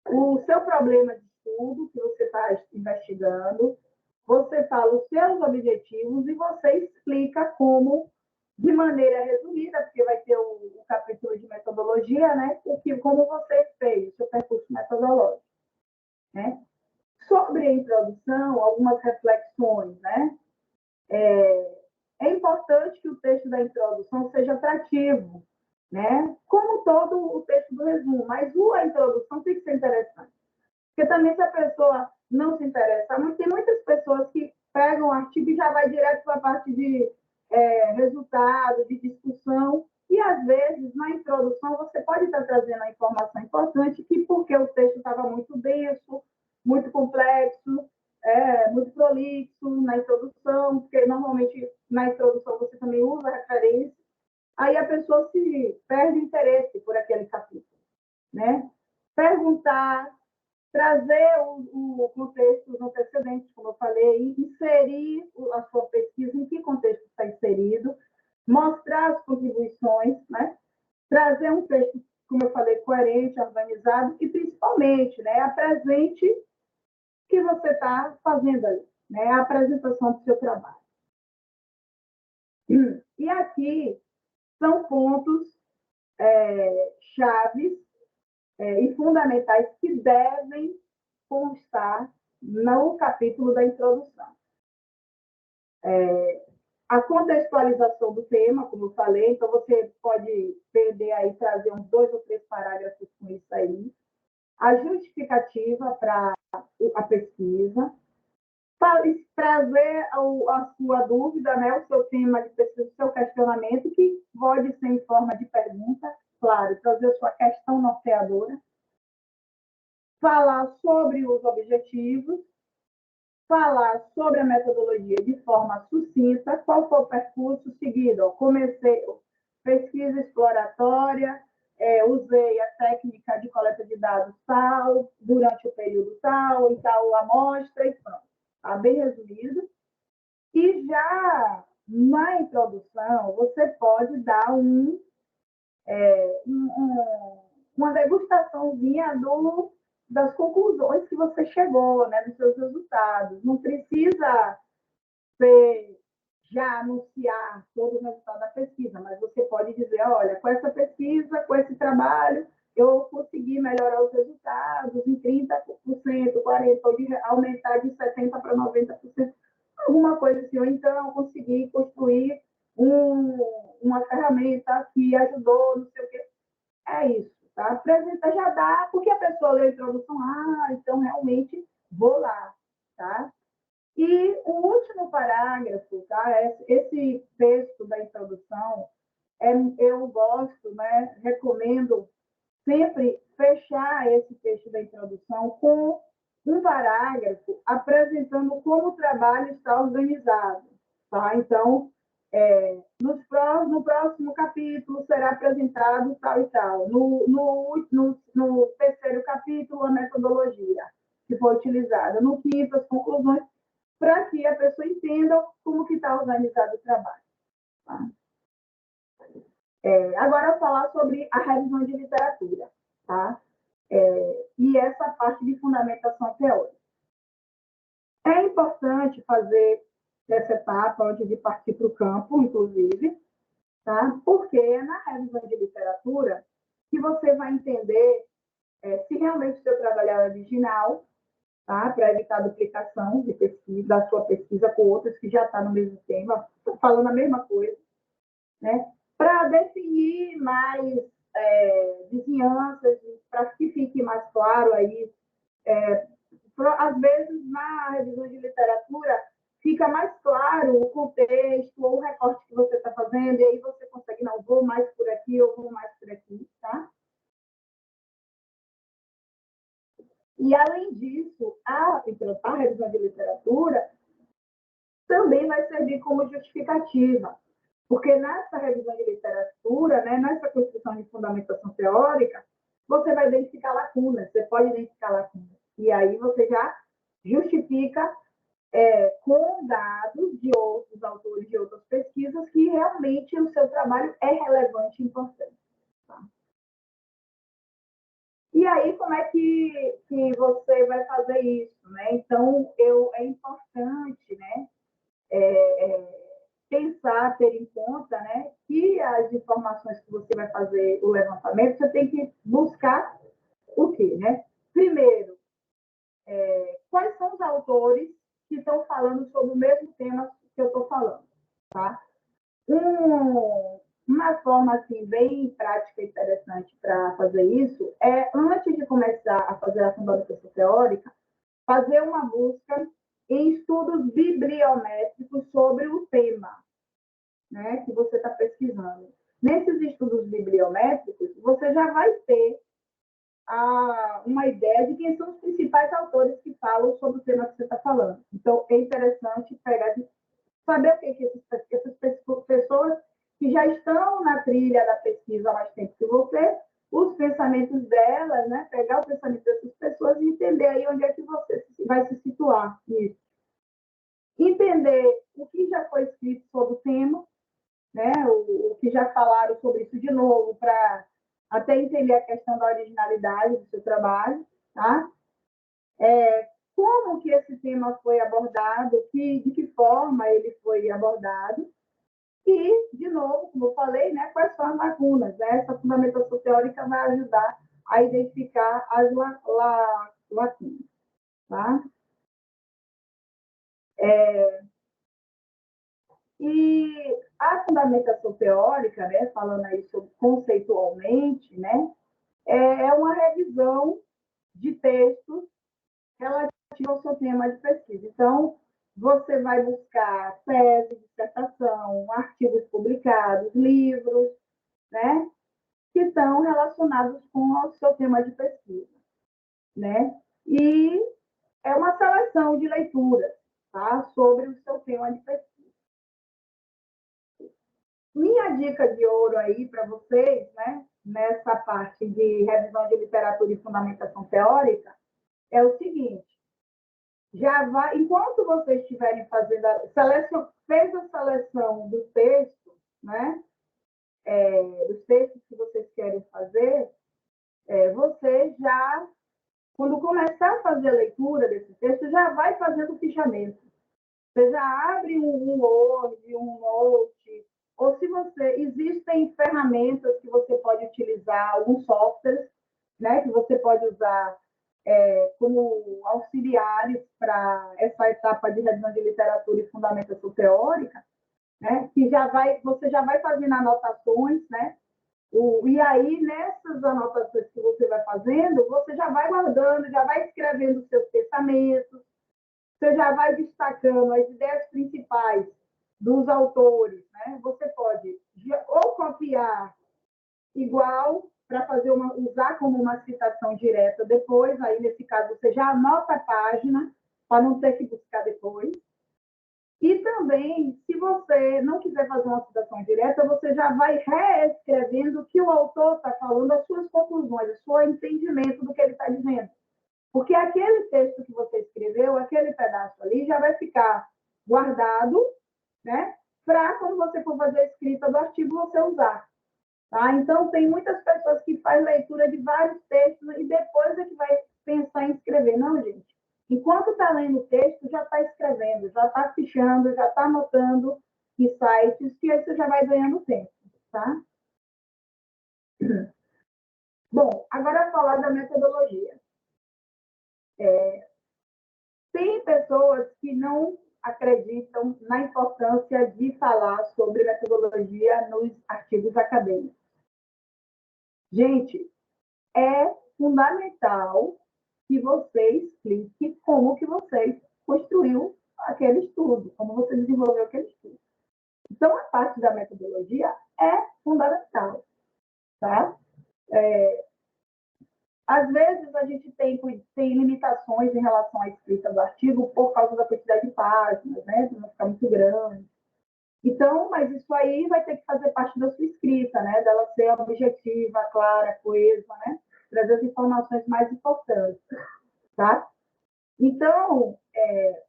o seu problema de estudo que você está investigando, você fala os seus objetivos e você explica como de maneira resumida, porque vai ter o capítulo de metodologia, né? Como você fez o seu percurso metodológico, né? Sobre a introdução, algumas reflexões, né? É importante que o texto da introdução seja atrativo, né? Como todo o texto do resumo, mas a introdução tem que ser interessante. Porque também se a pessoa não se interessa muito, tem muitas pessoas que pegam o artigo e já vai direto para a parte de resultado, de discussão, e às vezes na introdução você pode estar trazendo a informação importante que porque o texto estava muito denso, muito complexo, muito prolixo na introdução, porque normalmente na introdução você também usa referência, aí a pessoa se perde interesse por aquele capítulo, né? Perguntar, trazer o contexto no antecedente, como eu falei, inserir a sua pesquisa, em que contexto está inserido, mostrar as contribuições, né? Trazer um texto, como eu falei, coerente, organizado e, principalmente, né, apresente o que você está fazendo ali, né? A apresentação do seu trabalho. E aqui são pontos chaves e fundamentais que devem constar no capítulo da introdução. A contextualização do tema, como eu falei, então você pode perder aí, trazer uns 2 ou 3 parágrafos com isso aí. A justificativa para a pesquisa, trazer a sua dúvida, né, o seu tema de pesquisa, o seu questionamento, que pode ser em forma de pergunta, claro, trazer a sua questão norteadora, falar sobre os objetivos, falar sobre a metodologia de forma sucinta, qual foi o percurso seguido. Comecei pesquisa exploratória, usei a técnica de coleta de dados tal, durante o período tal, em tal amostra, e pronto. Está bem resumido. E já na introdução, você pode dar uma degustaçãozinha das conclusões que você chegou, né, dos seus resultados. Não precisa já anunciar todo o resultado da pesquisa, mas você pode dizer, olha, com essa pesquisa, com esse trabalho, eu consegui melhorar os resultados em 30%, 40%, pode aumentar de 70% para 90%, alguma coisa assim, ou então eu consegui construir uma ferramenta que ajudou, não sei o quê. É isso, tá? Apresenta já dá, porque a pessoa lê a introdução, então realmente vou lá, tá? E o último parágrafo, tá? Esse texto da introdução, eu gosto, né? Recomendo sempre fechar esse texto da introdução com um parágrafo apresentando como o trabalho está organizado, tá? Então, no próximo capítulo será apresentado tal e tal. No terceiro capítulo, a metodologia que foi utilizada. No quinto, as conclusões, para que a pessoa entenda como que está organizado o trabalho. Tá? Agora, eu vou falar sobre a revisão de literatura. Tá? E essa parte de fundamentação teórica. É importante fazer essa etapa antes de partir para o campo, inclusive, tá? Porque é na revisão de literatura que você vai entender se realmente o seu trabalho é original, tá? Para evitar duplicação de pesquisa, da sua pesquisa com outras que já estão no mesmo tema, falando a mesma coisa, né? Para definir mais vizinhanças, para que fique mais claro aí. Às vezes, na revisão de literatura, fica mais claro o contexto ou o recorte que você está fazendo, e aí você consegue, não, vou mais por aqui, eu vou mais por aqui, tá? E, além disso, a revisão de literatura também vai servir como justificativa, porque nessa revisão de literatura, né, nessa construção de fundamentação teórica, você vai identificar lacunas, você pode identificar lacunas, e aí você já justifica com dados de outros autores de outras pesquisas que realmente o seu trabalho é relevante e importante. Tá? E aí, como é que você vai fazer isso? Né? Então, é importante, né, pensar, ter em conta, né, que as informações que você vai fazer o levantamento, você tem que buscar o quê, né? Primeiro, quais são os autores que estão falando sobre o mesmo tema que eu estou falando, tá? Uma forma assim bem prática e interessante para fazer isso é, antes de começar a fazer a fundamentação teórica, fazer uma busca em estudos bibliométricos sobre o tema, né, que você está pesquisando. Nesses estudos bibliométricos, você já vai ter uma ideia de quem são os principais autores que falam sobre o tema que você está falando. Então, é interessante saber o que essas pessoas que já estão na trilha da pesquisa há mais tempo que você, os pensamentos delas, né? Pegar o pensamento dessas pessoas e entender aí onde é que você vai se situar nisso. Entender o que já foi escrito sobre o tema, né? O que já falaram sobre isso de novo, para até entender a questão da originalidade do seu trabalho, tá? Como que esse tema foi abordado, de que forma ele foi abordado, e, de novo, como eu falei, né, quais são as lacunas. Né? Essa fundamentação teórica vai ajudar a identificar as lacunas. Tá? E a fundamentação teórica, né, falando aí sobre conceitualmente, né, é uma revisão de textos relativos ao seu tema de pesquisa. Então, você vai buscar tese, dissertação, artigos publicados, livros, né, que estão relacionados com o seu tema de pesquisa, né? E é uma seleção de leituras, tá, sobre o seu tema de pesquisa. Minha dica de ouro aí para vocês, né, nessa parte de revisão de literatura e fundamentação teórica, é o seguinte: enquanto vocês estiverem fazendo fez a seleção do texto, né, dos textos que vocês querem fazer, você já, quando começar a fazer a leitura desse texto, já vai fazendo o fichamento. Você já abre um Word, um Note, ou se existem ferramentas que você pode utilizar, alguns softwares, né, que você pode usar como auxiliares para essa etapa de revisão de literatura e fundamentação teórica, né, que você já vai fazendo anotações, né, e aí, nessas anotações que você vai fazendo, você já vai guardando, já vai escrevendo os seus pensamentos, você já vai destacando as ideias principais dos autores, né? Você pode ou copiar igual para usar como uma citação direta depois, aí nesse caso você já anota a página para não ter que buscar depois. E também, se você não quiser fazer uma citação direta, você já vai reescrevendo o que o autor está falando, as suas conclusões, o seu entendimento do que ele está dizendo. Porque aquele texto que você escreveu, aquele pedaço ali, já vai ficar guardado, né, para quando você for fazer a escrita do artigo, você usar. Tá? Então, tem muitas pessoas que fazem leitura de vários textos e depois é que vai pensar em escrever. Não, gente. Enquanto está lendo o texto, já está escrevendo, já está fichando, já está anotando insights, que aí você já vai ganhando tempo. Tá? Bom, agora falar da metodologia. Tem pessoas que não acreditam na importância de falar sobre metodologia nos artigos acadêmicos. Gente, é fundamental que você explique como que você construiu aquele estudo, como você desenvolveu aquele estudo. Então, a parte da metodologia é fundamental, tá? Às vezes, a gente tem limitações em relação à escrita do artigo por causa da quantidade de páginas, né? Para não ficar muito grande. Então, mas isso aí vai ter que fazer parte da sua escrita, né? Dela ser objetiva, clara, coesa, né? Trazer as informações mais importantes, tá? Então,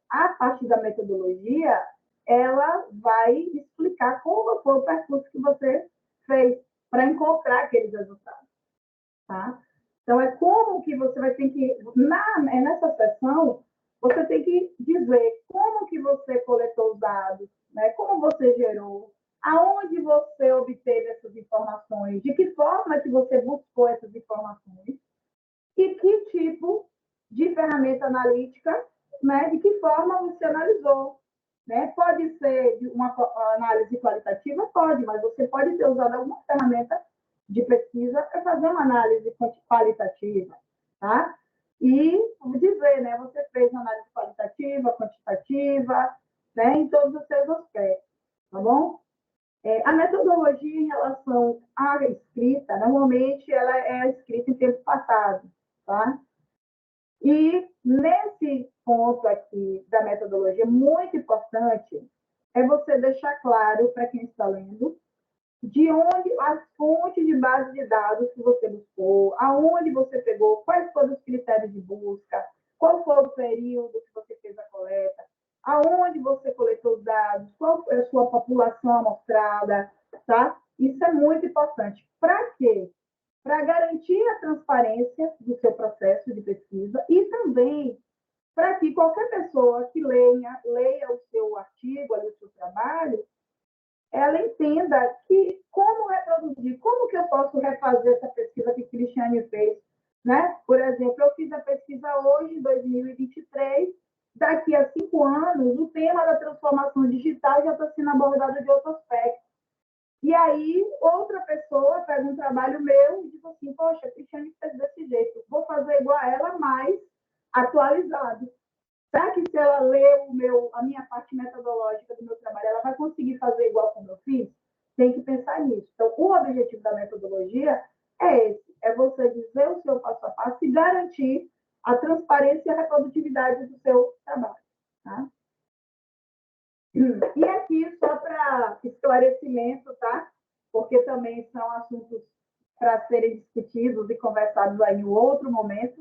a parte da metodologia, ela vai explicar como foi o percurso que você fez para encontrar aqueles resultados, tá? Então, como que você vai ter que... Nessa sessão, você tem que dizer como que você coletou os dados, né? Como você gerou, aonde você obteve essas informações, de que forma que você buscou essas informações e que tipo de ferramenta analítica, né? De que forma você analisou, né? Pode ser uma análise qualitativa? Pode, mas você pode ter usado alguma ferramenta de pesquisa para fazer uma análise qualitativa, tá? E dizer, né? Você fez uma análise qualitativa, quantitativa, né? Em todos os seus aspectos, tá bom? A metodologia em relação à escrita, normalmente ela é escrita em tempo passado, tá? E nesse ponto aqui da metodologia, muito importante é você deixar claro para quem está lendo de onde as fontes de base de dados que você buscou, aonde você pegou, quais foram os critérios de busca, qual foi o período que você fez a coleta, aonde você coletou os dados, qual foi a sua população amostrada, tá? Isso é muito importante. Para quê? Para garantir a transparência do seu processo de pesquisa e também para que qualquer pessoa que leia o seu artigo, o seu trabalho, ela entenda que como reproduzir, como que eu posso refazer essa pesquisa que Cristiane fez, né? Por exemplo, eu fiz a pesquisa hoje, em 2023, daqui a 5 anos, o tema da transformação digital já está sendo abordado de outro aspecto. E aí, outra pessoa pega um trabalho meu e diz assim, poxa, a Cristiane fez desse jeito, vou fazer igual a ela, mais atualizado. Será que se ela ler a minha parte metodológica do meu trabalho, ela vai conseguir fazer igual como eu fiz? Tem que pensar nisso. Então, o objetivo da metodologia é esse, é você dizer o seu passo a passo e garantir a transparência e a reprodutividade do seu trabalho. Tá? E aqui, só para esclarecimento, tá? Porque também são assuntos para serem discutidos e conversados aí em outro momento.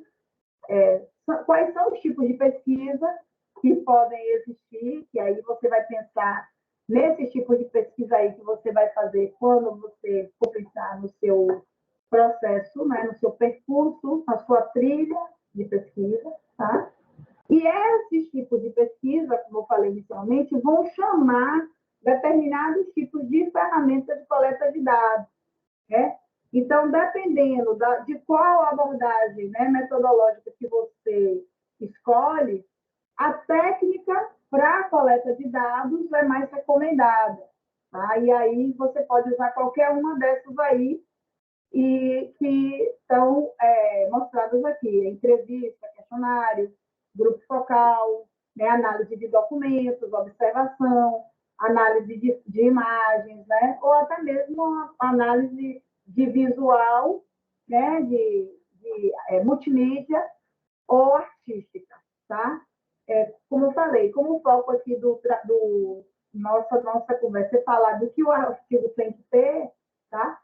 Quais são os tipos de pesquisa que podem existir, que aí você vai pensar nesse tipo de pesquisa aí que você vai fazer quando você for pensar no seu processo, né, no seu percurso, na sua trilha de pesquisa, tá? E esses tipos de pesquisa, como eu falei inicialmente, vão chamar determinados tipos de ferramentas de coleta de dados, né? Então, dependendo de qual abordagem, né, metodológica que você escolhe, a técnica para a coleta de dados é mais recomendada. Tá? E aí você pode usar qualquer uma dessas aí e que estão mostradas aqui. Entrevista, questionário, grupo focal, né, análise de documentos, observação, análise de imagens, né, ou até mesmo análise de visual, né, de multimídia ou artística, tá? Como eu falei, como o foco aqui nossa conversa é falar do que o artigo tem que ter, tá?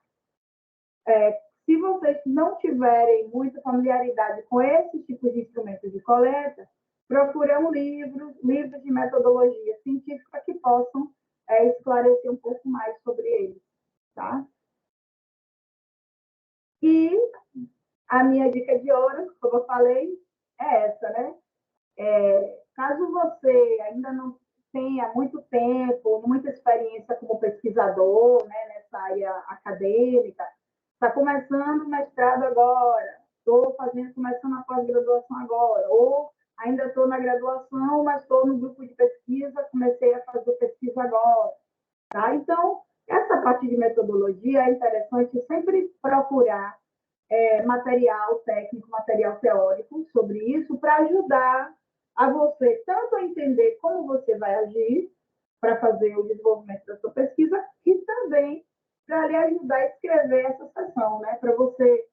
Se vocês não tiverem muita familiaridade com esse tipo de instrumento de coleta, procurem livros de metodologia científica que possam esclarecer um pouco mais sobre ele, tá? E a minha dica de ouro, como eu falei, é essa, né? Caso você ainda não tenha muito tempo, muita experiência como pesquisador, né, nessa área acadêmica, está começando o mestrado agora, começando a pós-graduação agora, ou ainda estou na graduação, mas estou no grupo de pesquisa, comecei a fazer pesquisa agora. Tá? Então, essa parte de metodologia é interessante sempre procurar material técnico, material teórico sobre isso, para ajudar a você tanto a entender como você vai agir para fazer o desenvolvimento da sua pesquisa e também para lhe ajudar a escrever essa seção, né? Para você,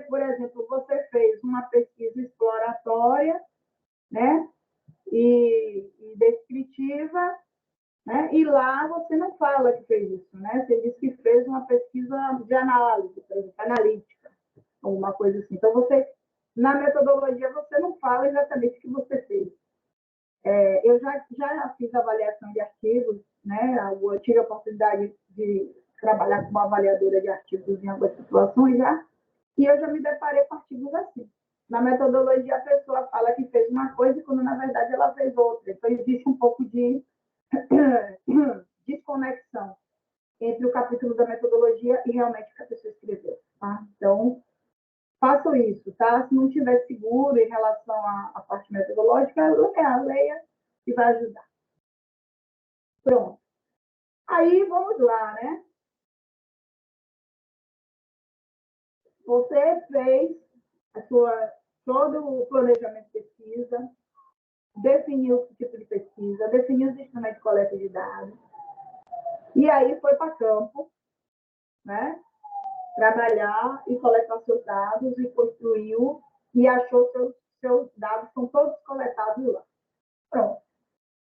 por exemplo, você fez uma pesquisa exploratória, né? E descritiva, né? E lá você não fala que fez isso, né? Você diz que fez uma pesquisa de análise, por exemplo, analítica, alguma coisa assim. Então, na metodologia, você não fala exatamente o que você fez. Eu já fiz avaliação de artigos, né? Eu tive a oportunidade de trabalhar como avaliadora de artigos em algumas situações já, e eu já me deparei com artigos assim. Na metodologia, a pessoa fala que fez uma coisa, quando, na verdade, ela fez outra. Então, existe um pouco de desconexão entre o capítulo da metodologia e realmente o que a pessoa escreveu. Tá? Então, façam isso, tá? Se não estiver seguro em relação à parte metodológica, leia e vai ajudar. Pronto. Aí, vamos lá, né? Você fez todo o planejamento de pesquisa, definiu o tipo de pesquisa, definiu os instrumentos de coleta de dados, e aí foi para campo, né? Trabalhar e coletar seus dados e construiu e achou seus dados estão todos coletados lá. Pronto.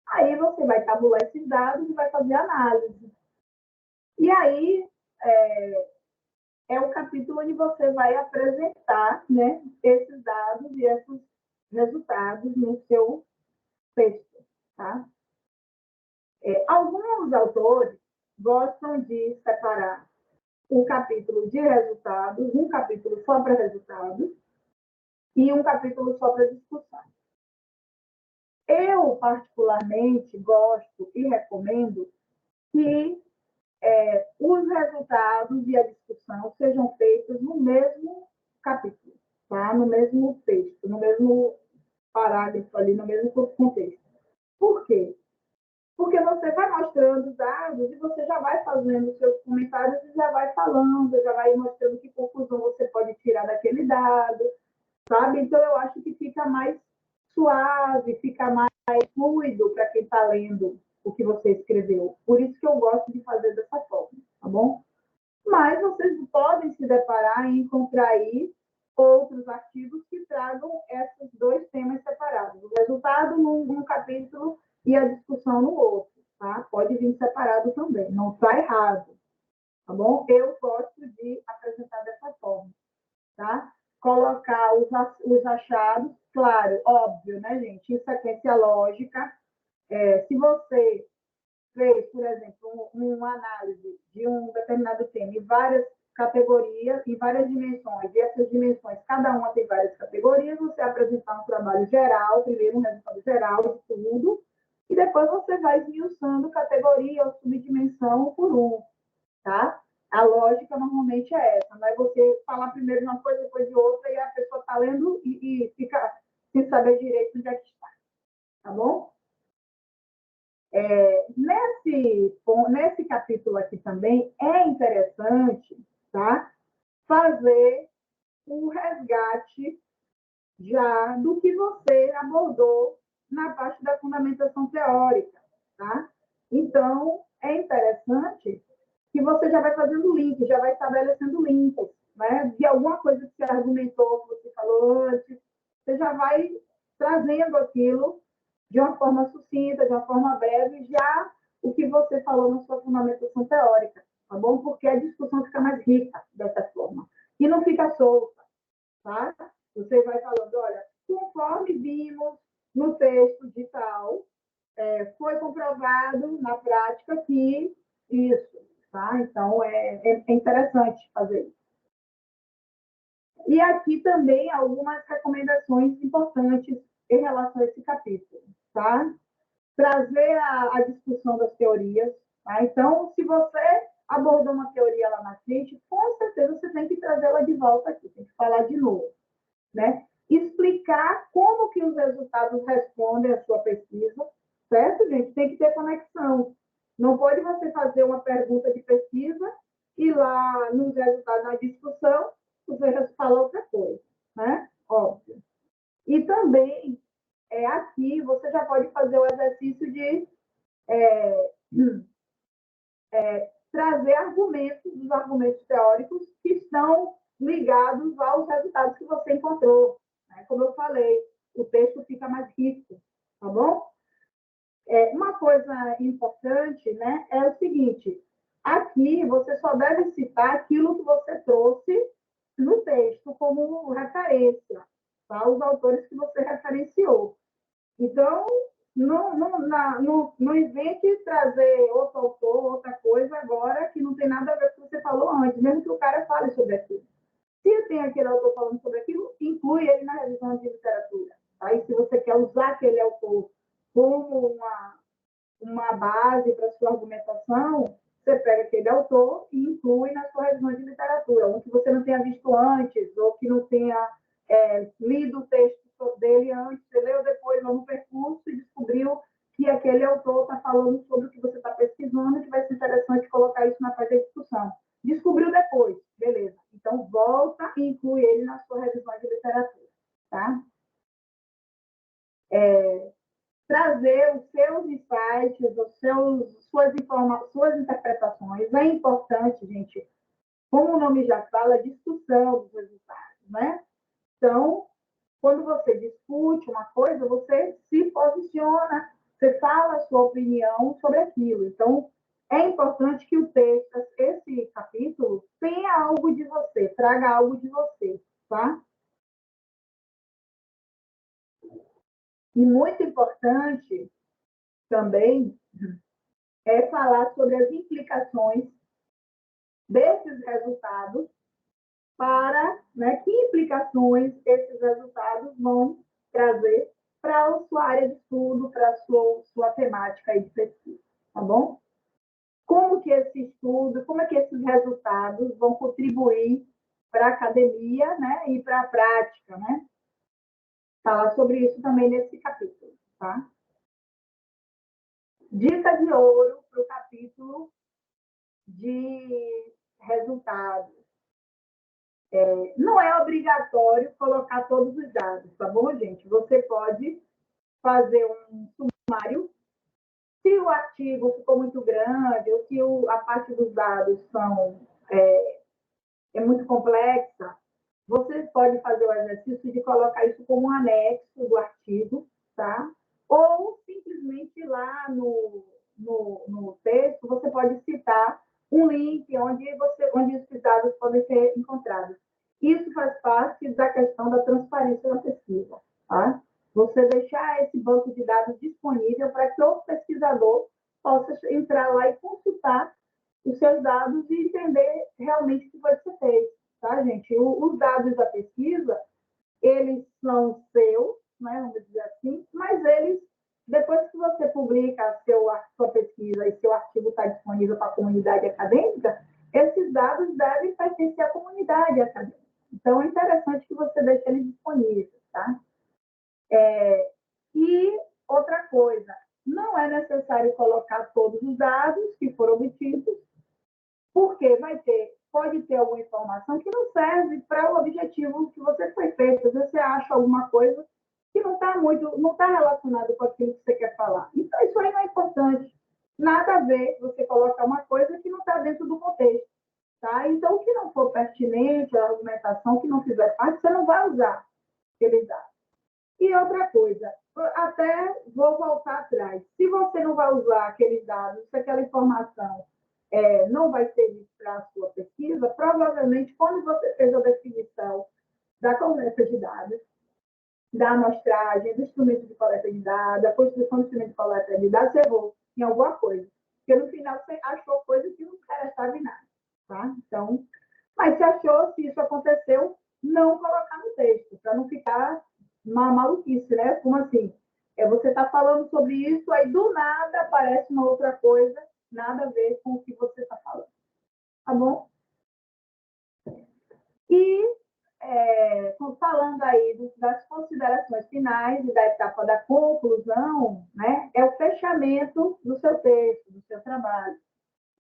Aí você vai tabular esses dados e vai fazer análise. E aí é o capítulo onde você vai apresentar, né, esses dados e esses resultados no seu texto. Tá? Alguns autores gostam de separar um capítulo de resultados, um capítulo só para resultados e um capítulo só para discussão. Eu, particularmente, gosto e recomendo que os resultados e a discussão sejam feitos no mesmo capítulo, tá? No mesmo texto, no mesmo parágrafo ali, no mesmo contexto. Por quê? Porque você vai mostrando os dados e você já vai fazendo os seus comentários e já vai falando, já vai mostrando que conclusão você pode tirar daquele dado, sabe? Então, eu acho que fica mais suave, fica mais fluido para quem está lendo o que você escreveu. Por isso que eu gosto de fazer dessa forma, tá bom? Mas vocês podem se deparar e encontrar aí outros artigos que tragam esses dois temas separados. O resultado num capítulo e a discussão no outro, tá? Pode vir separado também, não está errado, tá bom? Eu gosto de apresentar dessa forma, tá? Colocar os achados, claro, óbvio, né, gente? Em sequência lógica. Se você fez, por exemplo, uma análise de um determinado tema em várias categorias, em várias dimensões, e essas dimensões, cada uma tem várias categorias, você apresentar um trabalho geral, primeiro um resultado geral de tudo, e depois você vai esmiuçando categoria ou subdimensão por um, tá? A lógica normalmente é essa, não é você falar primeiro de uma coisa, depois de outra, e a pessoa está lendo e fica sem saber direito onde é que está, tá bom? Nesse capítulo aqui também é interessante, tá? Fazer um resgate já do que você abordou na parte da fundamentação teórica, tá? Então, é interessante que você já vai fazendo link, já vai estabelecendo links, né? De alguma coisa que você argumentou, que você falou antes, você já vai trazendo aquilo de uma forma sucinta, de uma forma breve, já o que você falou na sua fundamentação teórica, tá bom? Porque a discussão fica mais rica dessa forma. E não fica solta, tá? Você vai falando, olha, conforme vimos no texto de tal, foi comprovado na prática que isso, tá? Então, é interessante fazer isso. E aqui também algumas recomendações importantes em relação a esse capítulo, tá? Trazer a discussão das teorias, tá? Então, se você abordou uma teoria lá na frente, com certeza você tem que trazê-la de volta aqui, tem que falar de novo, né? Explicar como que os resultados respondem à sua pesquisa, certo, gente? Tem que ter conexão. Não pode você fazer uma pergunta de pesquisa e lá nos resultados da discussão você fala outra coisa, né? Óbvio. E também, aqui, você já pode fazer o exercício de trazer argumentos, os argumentos teóricos que estão ligados aos resultados que você encontrou. Né? Como eu falei, o texto fica mais rico, tá bom? Uma coisa importante, né, é o seguinte, aqui você só deve citar aquilo que você trouxe no texto como referência, tá? Os autores que você referenciou. Então, não invente trazer outro autor, outra coisa agora que não tem nada a ver com o que você falou antes, mesmo que o cara fale sobre aquilo. Se tem aquele autor falando sobre aquilo, inclui inclui ele na revisão de literatura. Tá? E se você quer usar aquele autor como uma base para sua argumentação, você pega aquele autor e inclui na sua revisão de literatura, um que você não tenha visto antes, ou que não tenha lido o texto dele antes, você leu depois lá no percurso e descobriu que aquele autor está falando sobre o que você está pesquisando, que vai ser interessante colocar isso na parte da discussão. Descobriu depois, beleza. Então, volta e inclui ele na sua revisão de literatura. Tá? Trazer os seus insights, suas interpretações. É importante, gente, como o nome já fala, discussão dos resultados, né? Então, quando você discute uma coisa, você se posiciona, você fala a sua opinião sobre aquilo. Então, é importante que o texto, esse capítulo, tenha algo de você, traga algo de você, tá? E muito importante também é falar sobre as implicações desses resultados para, né, que implicações esses resultados vão trazer para a sua área de estudo, para a sua temática de pesquisa, tá bom? Como que esse estudo, como é que esses resultados vão contribuir para a academia, né, e para a prática, né? Falar sobre isso também nesse capítulo, tá? Dica de ouro para o capítulo de resultados. Não é obrigatório colocar todos os dados, tá bom, gente? Você pode fazer um sumário. Se o artigo ficou muito grande ou se a parte dos dados é muito complexa, você pode fazer o exercício de colocar isso como um anexo do artigo, tá? Ou simplesmente lá no texto, você pode citar um link onde esses dados podem ser encontrados. Isso faz parte da questão da transparência da pesquisa, tá? Você deixar esse banco de dados disponível para que o pesquisador possa entrar lá e consultar os seus dados e entender realmente o que vai ser feito, tá, gente? Os dados da pesquisa, eles são seus, né, vamos dizer assim, mas eles, depois que você publica a sua pesquisa e seu artigo está disponível para a comunidade acadêmica, esses dados devem pertencer à comunidade acadêmica. Então, é interessante que você deixe eles disponíveis, tá? E outra coisa, não é necessário colocar todos os dados que foram obtidos, porque pode ter alguma informação que não serve para o objetivo que você foi feito. Às vezes você acha alguma coisa que não está relacionado com aquilo que você quer falar. Então, isso aí não é importante. Nada a ver você colocar uma coisa que não está dentro do contexto. Tá? Então, o que não for pertinente, a argumentação que não fizer parte, você não vai usar aqueles dados. E outra coisa, até vou voltar atrás. Se você não vai usar aqueles dados, se aquela informação não vai servir para a sua pesquisa, provavelmente, quando você fez a definição da coleta de dados, da amostragem, do instrumento de coleta de dados, da construção do instrumento de coleta de dados, você errou em alguma coisa. Porque no final você achou coisa que não interessava em nada. Tá? Então, mas se achou, se isso aconteceu, não colocar no texto, para não ficar uma maluquice, né? Como assim? Você está falando sobre isso, aí do nada aparece uma outra coisa, nada a ver com o que você está falando. Tá bom? E, falando aí das considerações finais e da etapa da conclusão, né? É o fechamento do seu texto, do seu trabalho,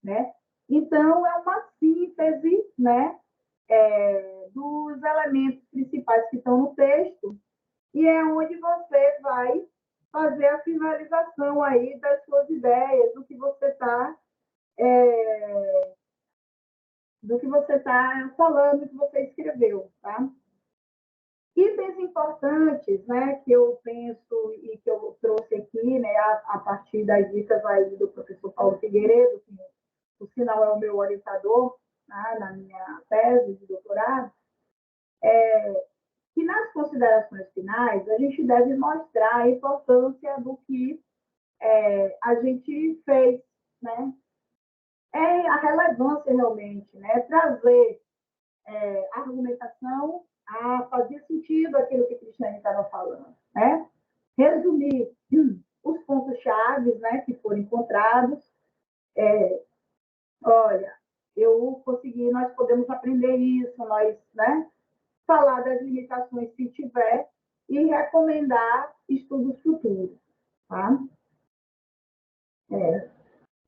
né? Então, é uma síntese, né? Dos elementos principais que estão no texto, e é onde você vai fazer a finalização aí das suas ideias, do que você está falando, do que você escreveu, tá? Itens importantes, né, que eu penso e que eu trouxe aqui, né, a partir das dicas aí do professor Paulo Figueiredo, que, por sinal, é o meu orientador, tá, na minha tese de doutorado, que nas considerações finais a gente deve mostrar a importância do que a gente fez, né? A relevância realmente, né? Trazer argumentação fazia sentido aquilo que a Cristiane estava falando, né? Resumir os pontos-chave, né, que foram encontrados. Olha, eu consegui, nós podemos aprender isso, nós, né, falar das limitações se tiver e recomendar estudos futuros, tá?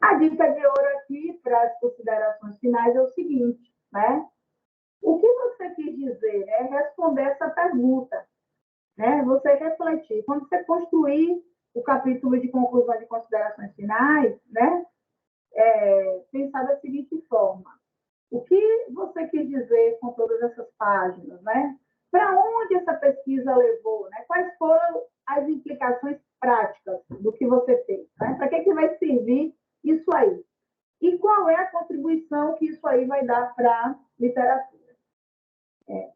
A dica de ouro aqui para as considerações finais é o seguinte, né? O que você quis dizer, né? Responder essa pergunta, né? Você refletir. Quando você construir o capítulo de conclusão de considerações finais, né? Pensar da seguinte forma: o que você quis dizer com todas essas páginas, né? Para onde essa pesquisa levou, né? Quais foram as implicações práticas do que você fez, né? Para que vai servir isso aí? E qual é a contribuição que isso aí vai dar para a literatura?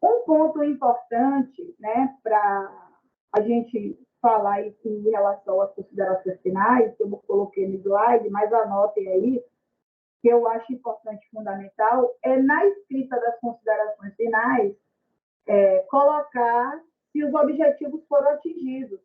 Um ponto importante, né, para a gente falar isso em relação às considerações finais, que eu coloquei no slide, mas anotem aí, que eu acho importante e fundamental, é na escrita das considerações finais, colocar se os objetivos foram atingidos,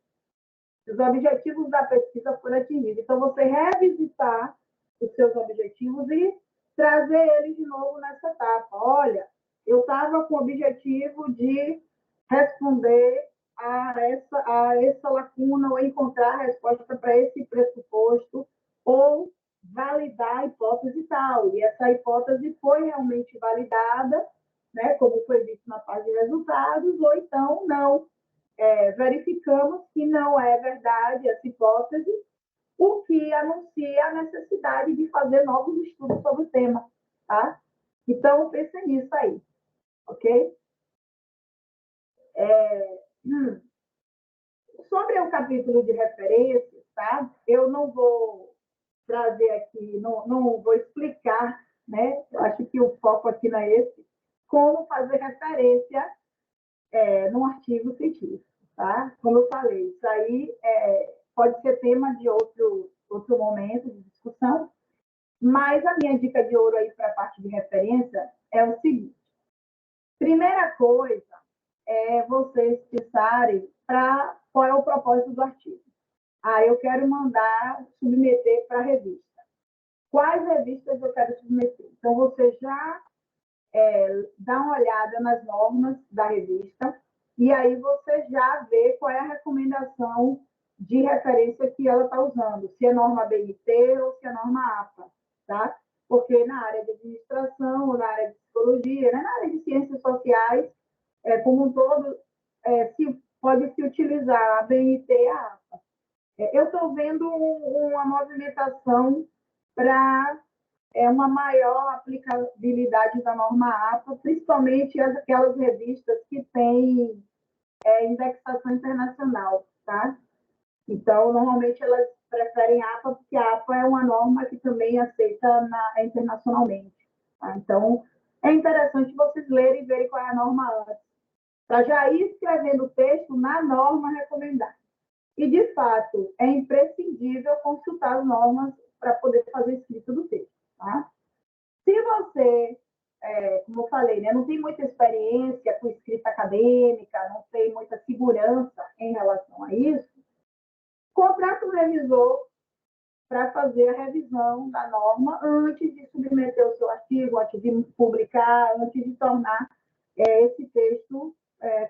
se os objetivos da pesquisa foram atingidos. Então, você revisitar os seus objetivos e trazer eles de novo nessa etapa. Olha, eu estava com o objetivo de responder a essa lacuna, ou encontrar a resposta para esse pressuposto, ou validar a hipótese tal. E essa hipótese foi realmente validada, né, como foi visto na parte de resultados, ou então não. Verificamos que não é verdade essa hipótese, o que anuncia a necessidade de fazer novos estudos sobre o tema, tá? Então, pense nisso aí, ok? Sobre o capítulo de referências, tá? Eu não vou trazer aqui, não vou explicar, né? Eu acho que o foco aqui não é esse, como fazer referência num artigo científico, tá? Como eu falei, isso aí pode ser tema de outro momento de discussão, mas a minha dica de ouro aí para a parte de referência é o seguinte: primeira coisa é vocês pensarem para qual é o propósito do artigo. Eu quero mandar submeter para a revista. Quais revistas eu quero submeter? Então, você já dá uma olhada nas normas da revista e aí você já vê qual é a recomendação de referência que ela está usando, se é norma BNT ou se é norma APA, tá? Porque na área de administração, ou na área de psicologia, né? Na área de ciências sociais, como um todo, pode se utilizar a BNT e a APA. Eu estou vendo uma movimentação para uma maior aplicabilidade da norma APA, principalmente aquelas revistas que têm indexação internacional, tá? Então, normalmente elas preferem a APA, porque a APA é uma norma que também é aceita internacionalmente. Tá? Então, é interessante vocês lerem e verem qual é a norma antes, para já ir escrevendo o texto na norma recomendada. E, de fato, é imprescindível consultar as normas para poder fazer a escrita do texto. Tá? Se você, como eu falei, né, não tem muita experiência com escrita acadêmica, não tem muita segurança em relação a isso, contrata um revisor para fazer a revisão da norma antes de submeter o seu artigo, antes de publicar, antes de tornar esse texto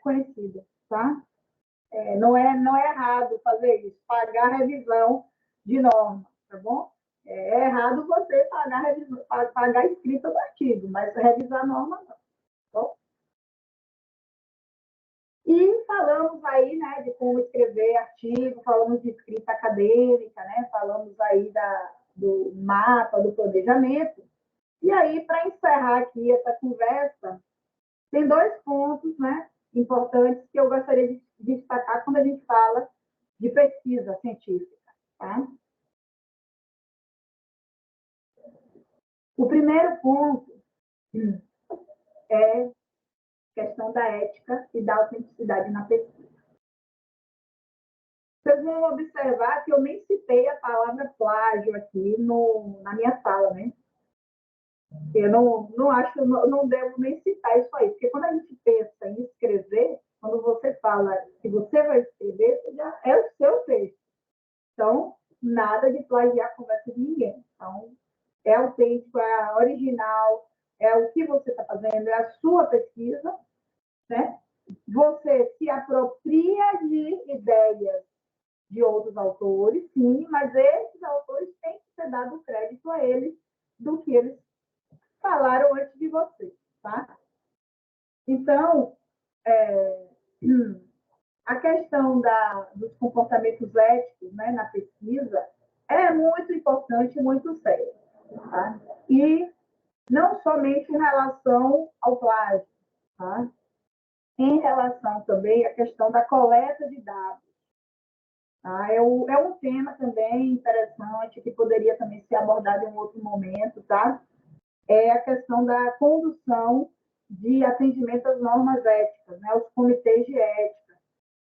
conhecido. Tá? Não é errado fazer isso, pagar a revisão de norma, tá bom? É errado você pagar a escrita do artigo, mas revisar a norma não. Tá bom? E falamos aí, né, de como escrever artigo, falamos de escrita acadêmica, né, falamos aí do mapa, do planejamento. E aí, para encerrar aqui essa conversa, tem 2 pontos, né, importantes que eu gostaria de destacar quando a gente fala de pesquisa científica. Tá? O primeiro ponto é a questão da ética e da autenticidade na pesquisa. Vocês vão observar que eu nem citei a palavra plágio aqui na minha fala, né? Eu não acho, não devo nem citar isso aí, porque quando a gente pensa em escrever, quando você fala que você vai escrever, já é o seu texto. Então, nada de plagiar a conversa de ninguém. Então, é autêntico, é original, é o que você está fazendo, é a sua pesquisa, né? Você se apropria de ideias de outros autores, sim, mas esses autores têm que ser dado crédito a eles do que eles falaram antes de você, tá? Então, a questão dos comportamentos éticos, né, na pesquisa é muito importante e muito séria, tá? E não somente em relação ao plágio, tá? Em relação também à questão da coleta de dados. Tá? É um tema também interessante que poderia também ser abordado em um outro momento, tá? É a questão da condução de atendimento às normas éticas, né? Os comitês de ética.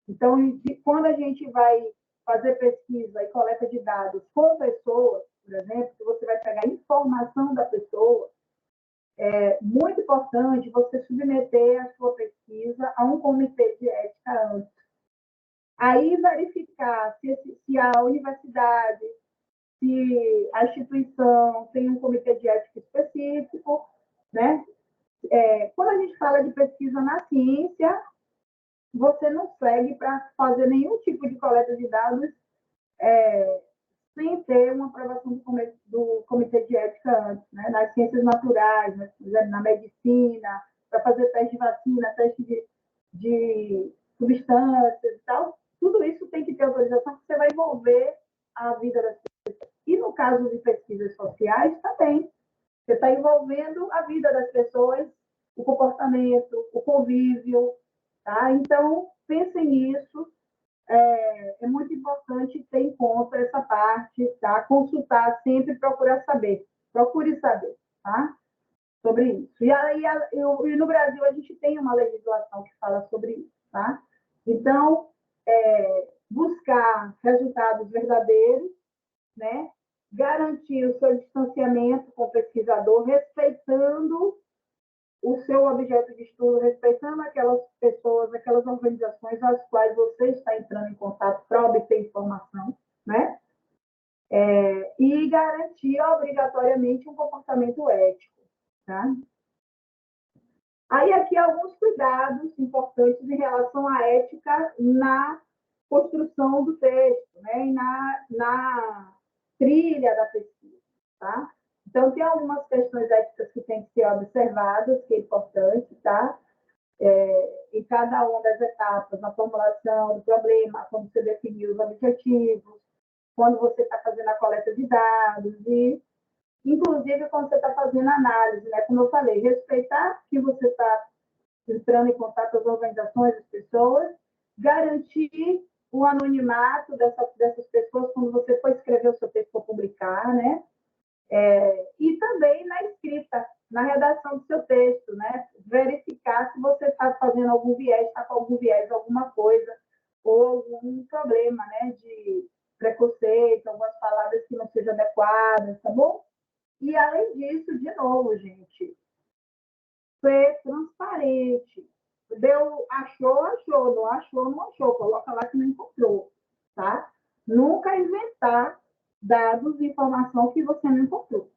Então, quando a gente vai fazer pesquisa e coleta de dados com pessoas, por exemplo, que você vai pegar informação da pessoa, é muito importante você submeter a sua pesquisa a um comitê de ética antes. Aí verificar se a universidade, se a instituição tem um comitê de ética específico, né? Quando a gente fala de pesquisa na ciência, você não segue para fazer nenhum tipo de coleta de dados sem ter uma aprovação do comitê de ética antes, né? Nas ciências naturais, né? Na medicina, para fazer teste de vacina, teste de substâncias e tal, tudo isso tem que ter autorização, porque você vai envolver a vida das pessoas. E no caso de pesquisas sociais, também. Você está envolvendo a vida das pessoas, o comportamento, o convívio, tá? Então, pensem nisso. É muito importante ter em conta essa parte, tá? Consultar sempre, procurar saber. Procure saber, tá? Sobre isso. E no Brasil, a gente tem uma legislação que fala sobre isso, tá? Então, buscar resultados verdadeiros, né? Garantir o seu distanciamento com o pesquisador, respeitando o seu objeto de estudo, respeitando aquelas pessoas, aquelas organizações às quais você está entrando em contato para obter informação, né? E garantir obrigatoriamente um comportamento ético, tá? Aí, aqui, alguns cuidados importantes em relação à ética na construção do texto, né? E na trilha da pesquisa, tá? Então, tem algumas questões éticas que têm que ser observadas, que é importante, tá? Em cada uma das etapas, na formulação do problema, quando você definiu os objetivos, quando você está fazendo a coleta de dados e, inclusive, quando você está fazendo a análise, né? Como eu falei, respeitar que você está entrando em contato com as organizações, as pessoas, garantir o anonimato dessas pessoas quando você for escrever o seu texto para publicar, né? E também na escrita, na redação do seu texto, né? Verificar se você está fazendo algum viés, está com algum viés, alguma coisa, ou algum problema, né? De preconceito, algumas palavras que não sejam adequadas, tá bom? E, além disso, de novo, gente, ser transparente. Achou, não achou, coloca lá que não encontrou, tá? Nunca inventar dados e informação que você não encontrou.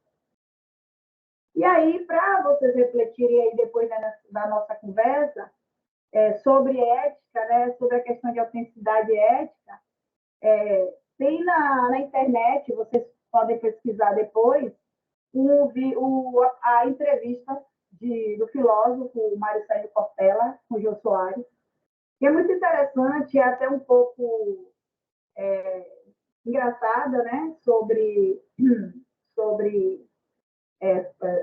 E aí, para vocês refletirem aí depois da nossa conversa sobre ética, né, sobre a questão de autenticidade ética, tem na internet, vocês podem pesquisar depois, a entrevista do filósofo Mário Sérgio Cortella com o Jô Soares, que é muito interessante e até um pouco engraçada, né, sobre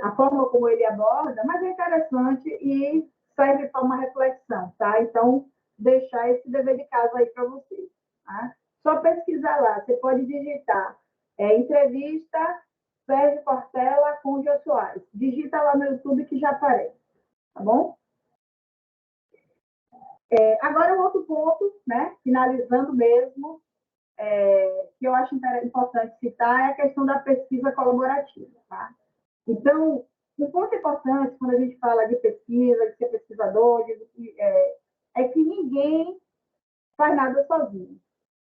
a forma como ele aborda, mas é interessante e serve para uma reflexão, tá? Então, deixar esse dever de casa aí para vocês, tá? Só pesquisar lá, você pode digitar entrevista Sérgio Cortella com o Jô Soares. Digita lá no YouTube que já aparece, tá bom? Agora, um outro ponto, né, finalizando mesmo, que eu acho importante citar, é a questão da pesquisa colaborativa, tá? Então, um ponto importante quando a gente fala de pesquisa, de ser pesquisador, é que ninguém faz nada sozinho.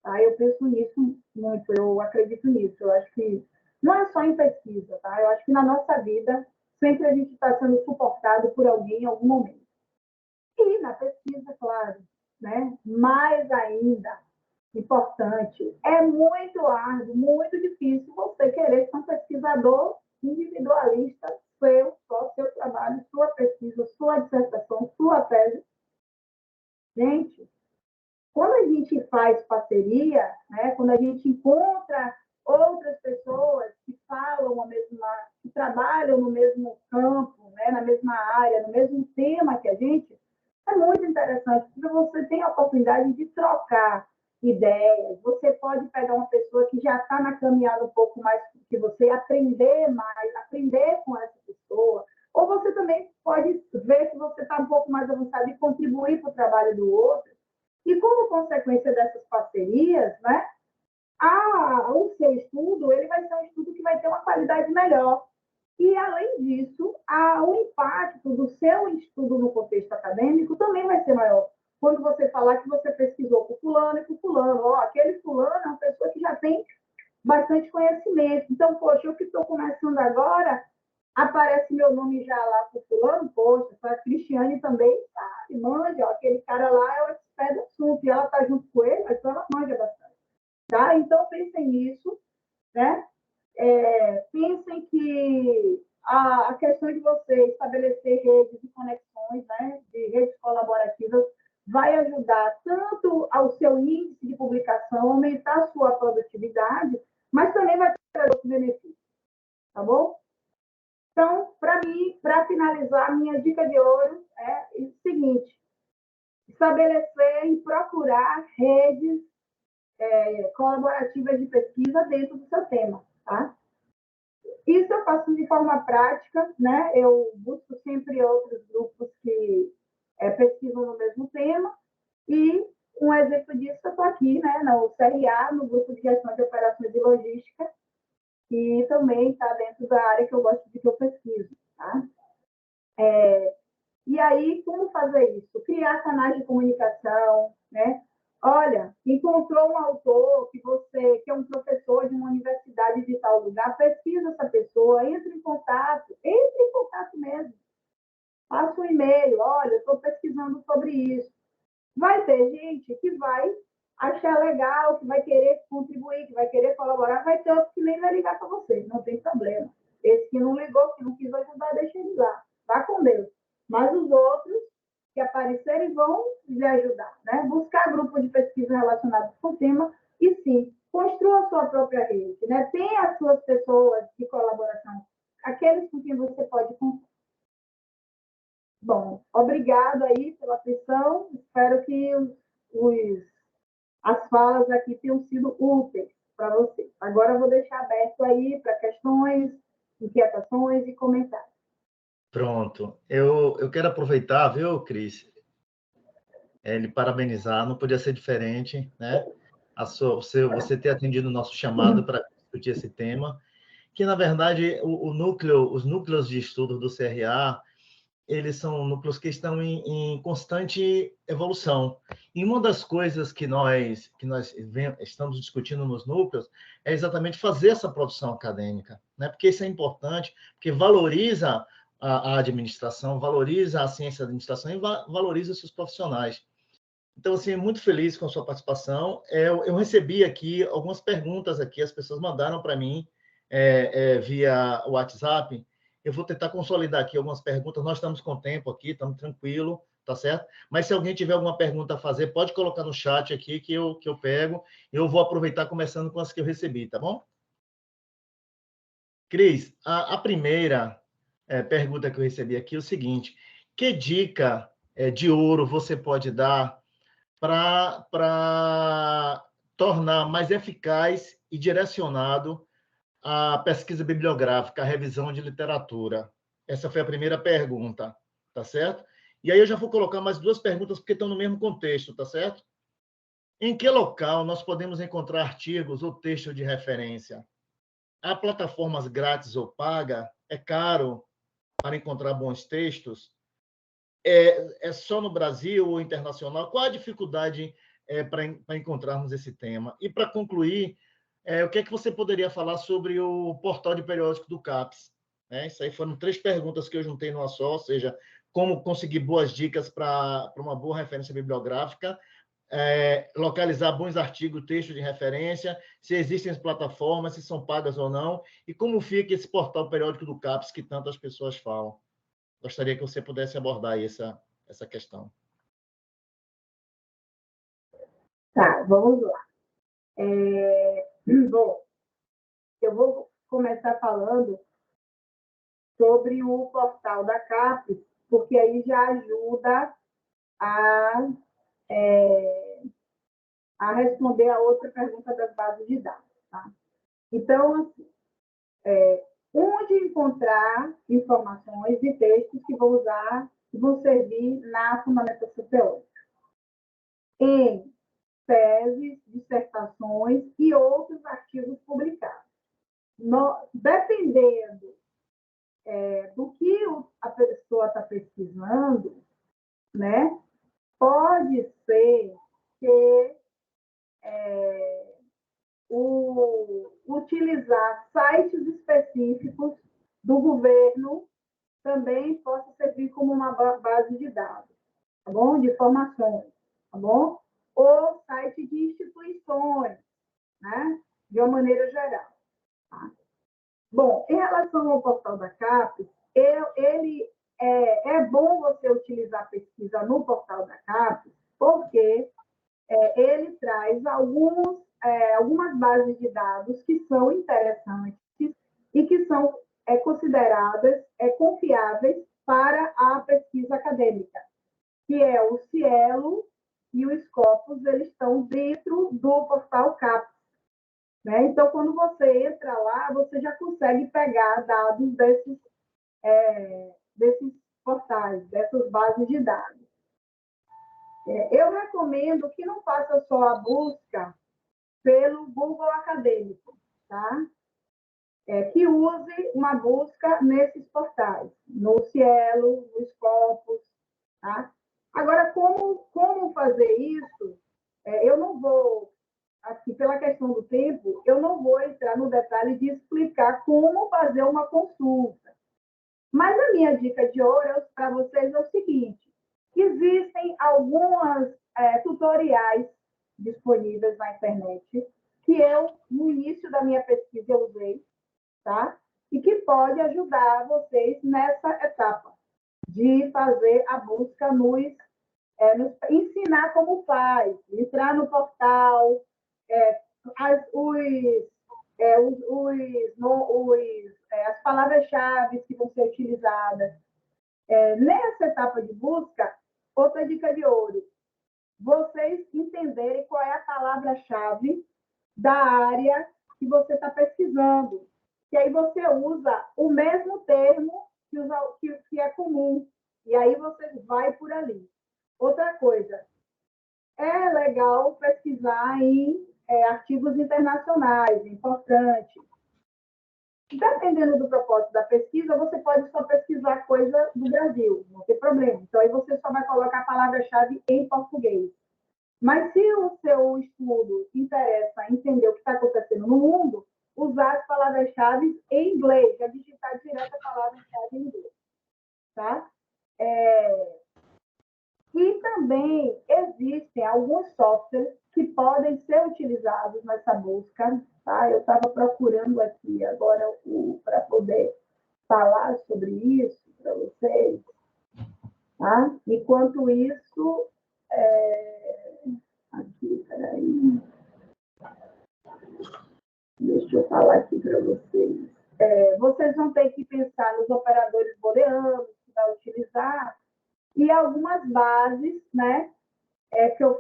Tá? Eu penso nisso muito, eu acredito nisso. Eu acho que não é só em pesquisa, tá? Eu acho que na nossa vida sempre a gente está sendo suportado por alguém em algum momento. E na pesquisa, claro, né? Mais ainda importante, é muito árduo, muito difícil você querer ser um pesquisador individualista, só seu trabalho, sua pesquisa, sua dissertação, sua tese. Gente, quando a gente faz parceria, né, quando a gente encontra outras pessoas que falam a mesma, que trabalham no mesmo campo, né, na mesma área, no mesmo tema que a gente, é muito interessante, porque você tem a oportunidade de trocar ideias, você pode pegar uma pessoa que já está na caminhada um pouco mais que você, aprender mais, aprender com essa pessoa, ou você também pode ver se você está um pouco mais avançado e contribuir para o trabalho do outro. E como consequência dessas parcerias, né, o seu estudo ele vai ser um estudo que vai ter uma qualidade melhor. E, além disso, o impacto do seu estudo no contexto acadêmico também vai ser maior. Quando você falar que você pesquisou com fulano e com fulano, aquele fulano é uma pessoa que já tem bastante conhecimento. Então, poxa, eu que estou começando agora, aparece meu nome já lá para o fulano, poxa, a Cristiane também sabe, manja, aquele cara lá é o expert do assunto, e ela está junto com ele, mas ela manja bastante. Tá? Então, pensem nisso, né? Pensem que a questão de você estabelecer redes e conexões, né, de redes colaborativas, vai ajudar tanto ao seu índice de publicação, aumentar a sua produtividade, mas também vai trazer outros benefícios, tá bom? Então, para mim, para finalizar, minha dica de ouro é o seguinte: estabelecer e procurar redes colaborativas de pesquisa dentro do seu tema, tá? Isso eu faço de forma prática, né? Eu busco sempre outros grupos que pesquisam no mesmo tema, e um exemplo disso eu estou aqui, né, no CRA, no Grupo de Gestão de Operações e Logística, que também está dentro da área que eu gosto de que eu pesquiso, tá? E aí, como fazer isso? Criar canais de comunicação, né? Olha, encontrou um autor que é um professor de uma universidade de tal lugar, pesquisa essa pessoa, entre em contato mesmo. Passa um e-mail, olha, estou pesquisando sobre isso. Vai ter gente que vai achar legal, que vai querer contribuir, que vai querer colaborar, vai ter outro que nem vai ligar para você, não tem problema. Esse que não ligou, que não quis ajudar, deixa ele lá. Vá com Deus. Mas os outros que aparecerem vão lhe ajudar, né? Buscar grupos de pesquisa relacionados com o tema e, sim, construa a sua própria rede, né? Tenha as suas pessoas de colaboração, aqueles com quem você pode contar. Bom, obrigado aí pela atenção. Espero que as falas aqui tenham sido úteis para você. Agora eu vou deixar aberto aí para questões, inquietações e comentários. Pronto. Eu quero aproveitar, viu, Cris? Lhe parabenizar, não podia ser diferente, né? Você ter atendido o nosso chamado para discutir esse tema, que, na verdade, os núcleos de estudo do CRA, eles são núcleos que estão em constante evolução. E uma das coisas que nós estamos discutindo nos núcleos é exatamente fazer essa produção acadêmica, né? Porque isso é importante, porque valoriza a administração, valoriza a ciência da administração e valoriza os seus profissionais. Então, assim, muito feliz com a sua participação. Eu recebi aqui algumas perguntas aqui, as pessoas mandaram para mim via WhatsApp. Eu vou tentar consolidar aqui algumas perguntas. Nós estamos com tempo aqui, estamos tranquilo, tá certo? Mas se alguém tiver alguma pergunta a fazer, pode colocar no chat aqui que eu pego. Eu vou aproveitar começando com as que eu recebi, tá bom? Cris, a primeira pergunta que eu recebi aqui é o seguinte: que dica de ouro você pode dar para tornar mais eficaz e direcionado a pesquisa bibliográfica, a revisão de literatura? Essa foi a primeira pergunta, tá certo? E aí eu já vou colocar mais duas perguntas, porque estão no mesmo contexto, tá certo? Em que local nós podemos encontrar artigos ou texto de referência? Há plataformas grátis ou paga? É caro? para encontrar bons textos? É só no Brasil ou internacional? Qual a dificuldade para encontrarmos esse tema? E, para concluir, o que é que você poderia falar sobre o portal de periódico do CAPES? Isso aí foram 3 perguntas que eu juntei numa só, ou seja, como conseguir boas dicas para uma boa referência bibliográfica, localizar bons artigos, textos de referência, se existem as plataformas, se são pagas ou não, e como fica esse portal periódico do CAPES que tantas pessoas falam. Gostaria que você pudesse abordar aí essa questão. Tá, vamos lá. Bom, eu vou começar falando sobre o portal da CAPES, porque aí já ajuda a responder a outra pergunta das bases de dados. Tá? Então, assim, onde encontrar informações e textos que vão servir na fundamentação teórica? Em teses, dissertações e outros artigos publicados. Dependendo do que a pessoa está pesquisando, né, pode ser que utilizar sites específicos do governo também possa servir como uma base de dados, tá bom? De informações, tá bom? Ou site de instituições, né? De uma maneira geral. Tá? Bom, em relação ao portal da CAPES, ele é bom você utilizar a pesquisa no portal da CAPES, porque ele traz algumas bases de dados que são interessantes e que são consideradas confiáveis para a pesquisa acadêmica, que é o Cielo e o Scopus, eles estão dentro do portal CAPES. Né? Então, quando você entra lá, você já consegue pegar dados desses portais, dessas bases de dados. Eu recomendo que não faça só a busca pelo Google Acadêmico, tá? Que use uma busca nesses portais, no Cielo, no Scopus, tá? Agora, como fazer isso? Eu não vou, aqui, pela questão do tempo, eu não vou entrar no detalhe de explicar como fazer uma consulta. Mas a minha dica de ouro para vocês é o seguinte: existem algumas tutoriais disponíveis na internet que eu, no início da minha pesquisa, eu usei, tá? E que pode ajudar vocês nessa etapa de fazer a busca ensinar como faz, entrar no portal, as palavras-chave que vão ser utilizadas. Nessa etapa de busca, outra dica de ouro: vocês entenderem qual é a palavra-chave da área que você está pesquisando. Que aí você usa o mesmo termo que é comum. E aí você vai por ali. Outra coisa, é legal pesquisar em artigos internacionais, é importante. Dependendo do propósito da pesquisa, você pode só pesquisar coisa do Brasil, não tem problema. Então, aí você só vai colocar a palavra-chave em português. Mas se o seu estudo interessa entender o que está acontecendo no mundo, usar as palavras-chave em inglês, já digitar direto a palavra-chave em inglês. Tá? E também existem alguns softwares que podem ser utilizados nessa busca. Tá? Eu estava procurando aqui agora para poder falar sobre isso para vocês. Tá? Enquanto isso, aqui, peraí. Deixa eu falar aqui para vocês. Vocês vão ter que pensar nos operadores booleanos que vai utilizar e algumas bases, né?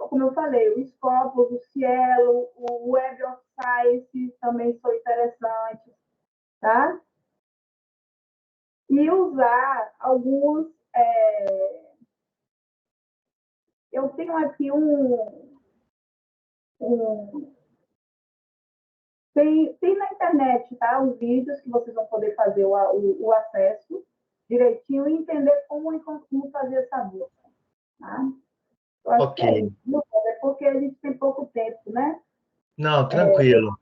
Como eu falei, o Scopus, o Cielo, o Web of Science também são interessantes, tá? E usar alguns... Eu tenho aqui Tem na internet, tá? Os vídeos que vocês vão poder fazer o acesso, direitinho e entender como fazer essa busca. Tá? Eu acho que é isso. É porque a gente tem pouco tempo, né? Não, tranquilo.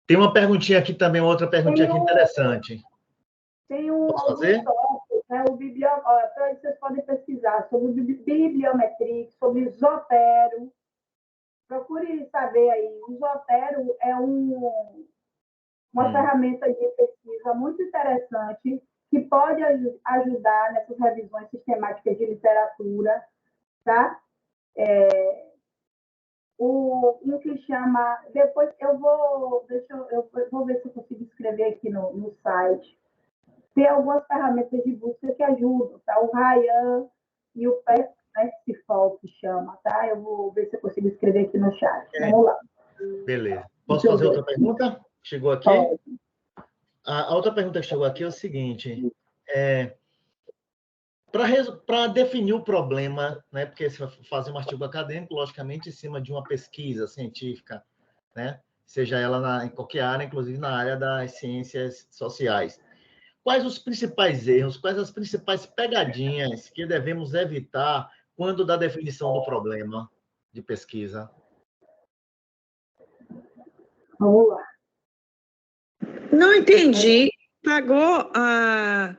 Tem uma perguntinha aqui também, outra perguntinha aqui interessante. Tem Posso fazer? tópicos, né? Então, vocês podem pesquisar sobre bibliometria, sobre Zotero. Procure saber aí. O Zotero é uma ferramenta de pesquisa muito interessante que pode ajudar nessas revisões sistemáticas de literatura, tá? Um que chama... Depois eu vou ver se eu consigo escrever aqui no site. Tem algumas ferramentas de busca que ajudam, tá? O Ryan e o Persifal, que chama, tá? Eu vou ver se eu consigo escrever aqui no chat. Vamos lá. Beleza. Posso fazer outra pergunta? Chegou aqui? A outra pergunta que chegou aqui é o seguinte. Para definir o problema, né? Porque você vai fazer um artigo acadêmico, logicamente, em cima de uma pesquisa científica, né? Seja ela em qualquer área, inclusive na área das ciências sociais. Quais os principais erros, quais as principais pegadinhas que devemos evitar quando da definição do problema de pesquisa? Vamos lá. Não entendi. Pagou a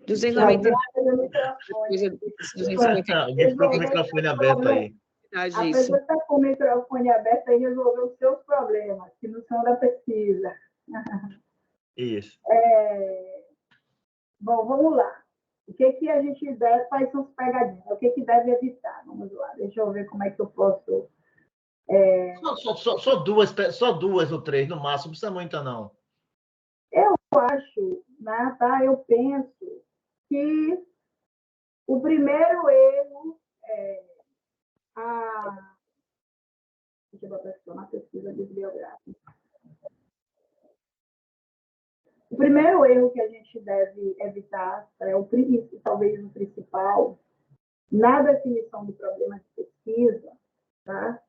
290 Alguém ficou com o microfone aberto aí. A pessoa está com o microfone aberto e resolveu os seus problemas, que não são da pesquisa. Isso. Bom, vamos lá. O que a gente deve, quais são as pegadinhas? O que deve evitar? Vamos lá, deixa eu ver como é que eu posso... Só duas ou três, no máximo, não precisa muita, não. Eu acho, né, tá? Eu penso que o primeiro erro é deixa eu botar aqui uma pesquisa bibliográfica. O primeiro erro que a gente deve evitar, talvez o principal, na definição do problema de pesquisa, tá?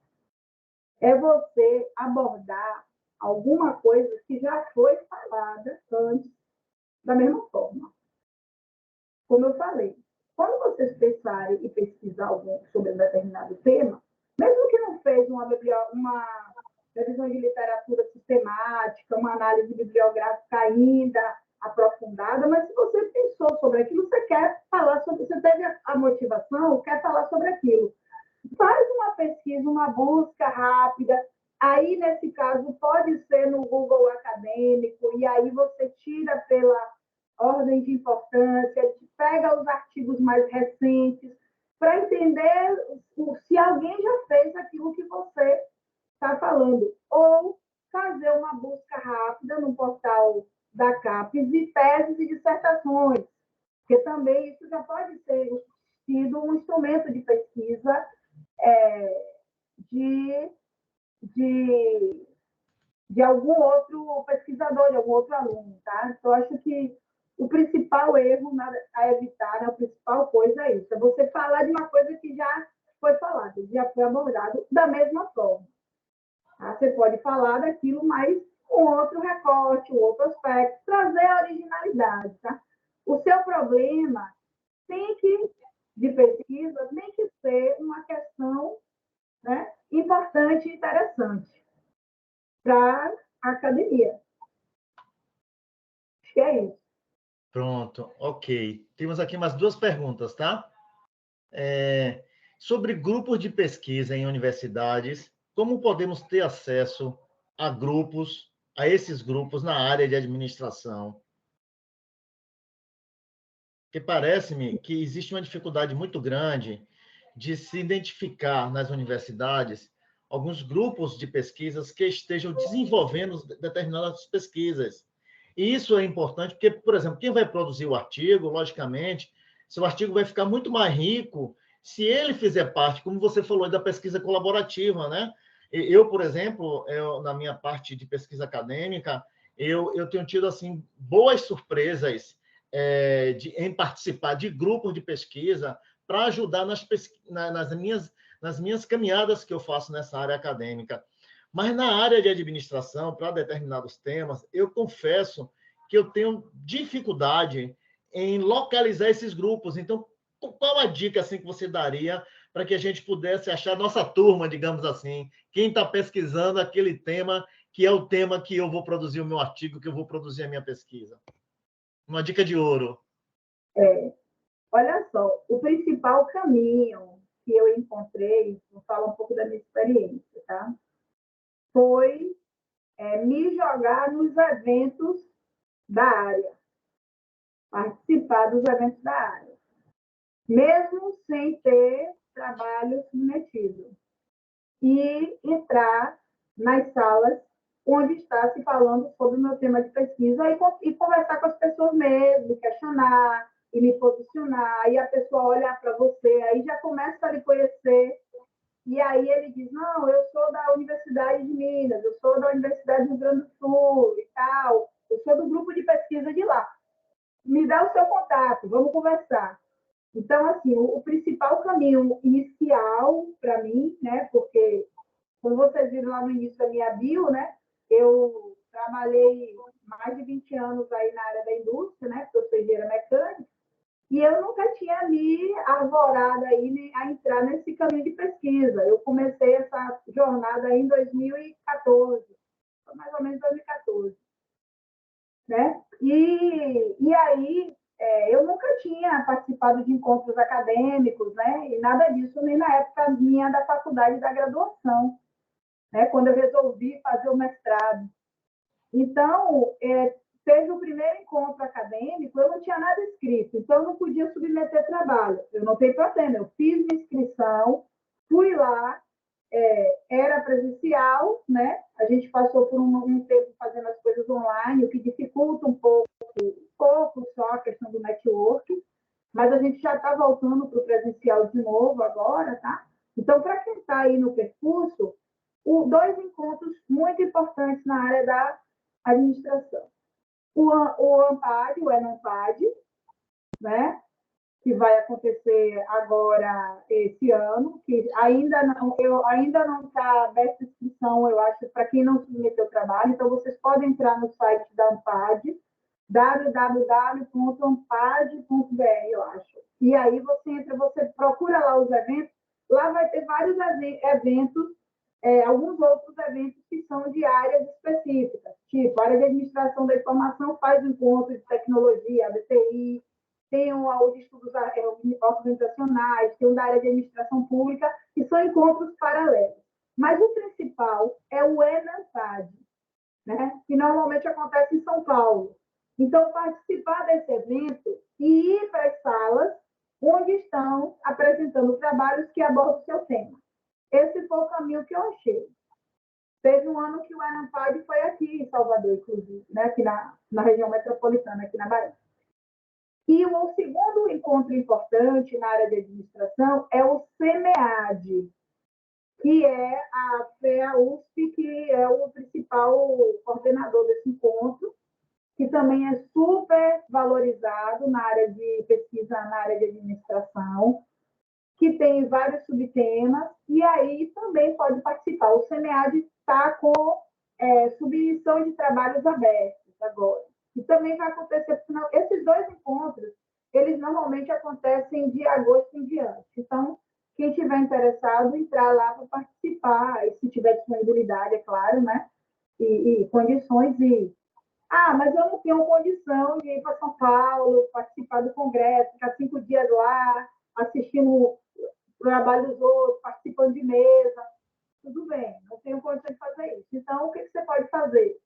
É você abordar alguma coisa que já foi falada antes da mesma forma. Como eu falei, quando vocês pensarem e pesquisar sobre um determinado tema, mesmo que não fez uma revisão de literatura sistemática, uma análise bibliográfica ainda aprofundada, mas se você pensou sobre aquilo, você quer falar sobre, você teve a motivação, quer falar sobre aquilo. Faz uma pesquisa, uma busca rápida. Aí, nesse caso, pode ser no Google Acadêmico, e aí você tira pela ordem de importância, pega os artigos mais recentes, para entender se alguém já fez aquilo que você está falando. Ou fazer uma busca rápida no portal da CAPES de teses e dissertações, porque também isso já pode ser sido um instrumento de pesquisa de algum outro pesquisador, de algum outro aluno, tá? Então, acho que o principal erro a evitar, né, a principal coisa é isso, é você falar de uma coisa que já foi falada, já foi abordado da mesma forma. Tá? Você pode falar daquilo, mas com outro recorte, um outro aspecto, trazer a originalidade, tá? O seu problema de pesquisa tem que ser uma questão, né, importante e interessante para a academia. Acho que é isso. Pronto, ok. Temos aqui umas duas perguntas, tá? Sobre grupos de pesquisa em universidades, como podemos ter acesso a esses grupos na área de administração? Porque parece-me que existe uma dificuldade muito grande de se identificar nas universidades alguns grupos de pesquisas que estejam desenvolvendo determinadas pesquisas. E isso é importante porque, por exemplo, quem vai produzir o artigo, logicamente, seu artigo vai ficar muito mais rico se ele fizer parte, como você falou, da pesquisa colaborativa, né? Eu, por exemplo, na minha parte de pesquisa acadêmica, eu tenho tido assim boas surpresas em participar de grupos de pesquisa para ajudar nas minhas caminhadas que eu faço nessa área acadêmica. Mas na área de administração, para determinados temas, eu confesso que eu tenho dificuldade em localizar esses grupos. Então, qual a dica assim, que você daria para que a gente pudesse achar nossa turma, digamos assim, quem está pesquisando aquele tema, que é o tema que eu vou produzir o meu artigo, que eu vou produzir a minha pesquisa? Uma dica de ouro. Olha só, o principal caminho que eu encontrei, vou falar um pouco da minha experiência, tá? Foi me jogar nos eventos da área, participar dos eventos da área, mesmo sem ter trabalho submetido, e entrar nas salas onde está se falando sobre o meu tema de pesquisa e conversar com as pessoas mesmo, questionar e me posicionar, e a pessoa olhar para você, aí já começa a lhe conhecer, e aí ele diz, não, eu sou da Universidade de Minas, eu sou da Universidade do Rio Grande do Sul e tal, eu sou do grupo de pesquisa de lá. Me dá o seu contato, vamos conversar. Então, assim, o principal caminho inicial para mim, né, porque, como vocês viram lá no início da minha bio, né, eu trabalhei mais de 20 anos aí na área da indústria, né, porque eu sou engenheira mecânica, e eu nunca tinha me arvorado aí a entrar nesse caminho de pesquisa. Eu comecei essa jornada aí em 2014, mais ou menos 2014. Né? E aí, eu nunca tinha participado de encontros acadêmicos, né? E nada disso, nem na época minha da faculdade da graduação, né? Quando eu resolvi fazer o mestrado. Então, teve o primeiro encontro acadêmico, eu não tinha nada escrito, então eu não podia submeter trabalho. Eu não tenho problema, eu fiz minha inscrição, fui lá, era presencial, né? A gente passou por um tempo fazendo as coisas online, o que dificulta um pouco só a questão do network, mas a gente já está voltando para o presencial de novo agora, tá? Então, para quem está aí no percurso, dois encontros muito importantes na área da administração. O ANPAD, o ENAMPAD, né? Que vai acontecer agora esse ano, que ainda não está aberta a inscrição, eu acho, para quem não submeteu o trabalho. Então, vocês podem entrar no site da ANPAD, www.ampad.br, eu acho. E aí você procura lá os eventos, lá vai ter vários eventos, alguns outros eventos que são de áreas específicas, tipo, a área de administração da informação faz encontro de tecnologia, a BTI, tem o de estudos organizacionais, tem o da área de administração pública, que são encontros paralelos. Mas o principal é o ENAMPAD, né? Que normalmente acontece em São Paulo. Então, participar desse evento e ir para as salas onde estão apresentando trabalhos que abordam o seu tema. Esse foi o caminho que eu achei. Teve um ano que o ENAMPAD foi aqui em Salvador, inclusive, né? Aqui na região metropolitana, aqui na Bahia. E o segundo encontro importante na área de administração é o CEMEAD, que é a FEA USP, que é o principal coordenador desse encontro, que também é super valorizado na área de pesquisa, na área de administração, que tem vários subtemas, e aí também pode participar. O CEMEAD está com submissão de trabalhos abertos agora. E também vai acontecer, esses dois encontros, eles normalmente acontecem de agosto em diante. Então, quem tiver interessado, entrar lá para participar, e se tiver disponibilidade, é claro, né? E condições de... mas eu não tenho condição de ir para São Paulo, participar do congresso, ficar 5 dias lá, assistindo o trabalho dos outros, participando de mesa. Tudo bem, não tenho condição de fazer isso. Então, o que você pode fazer?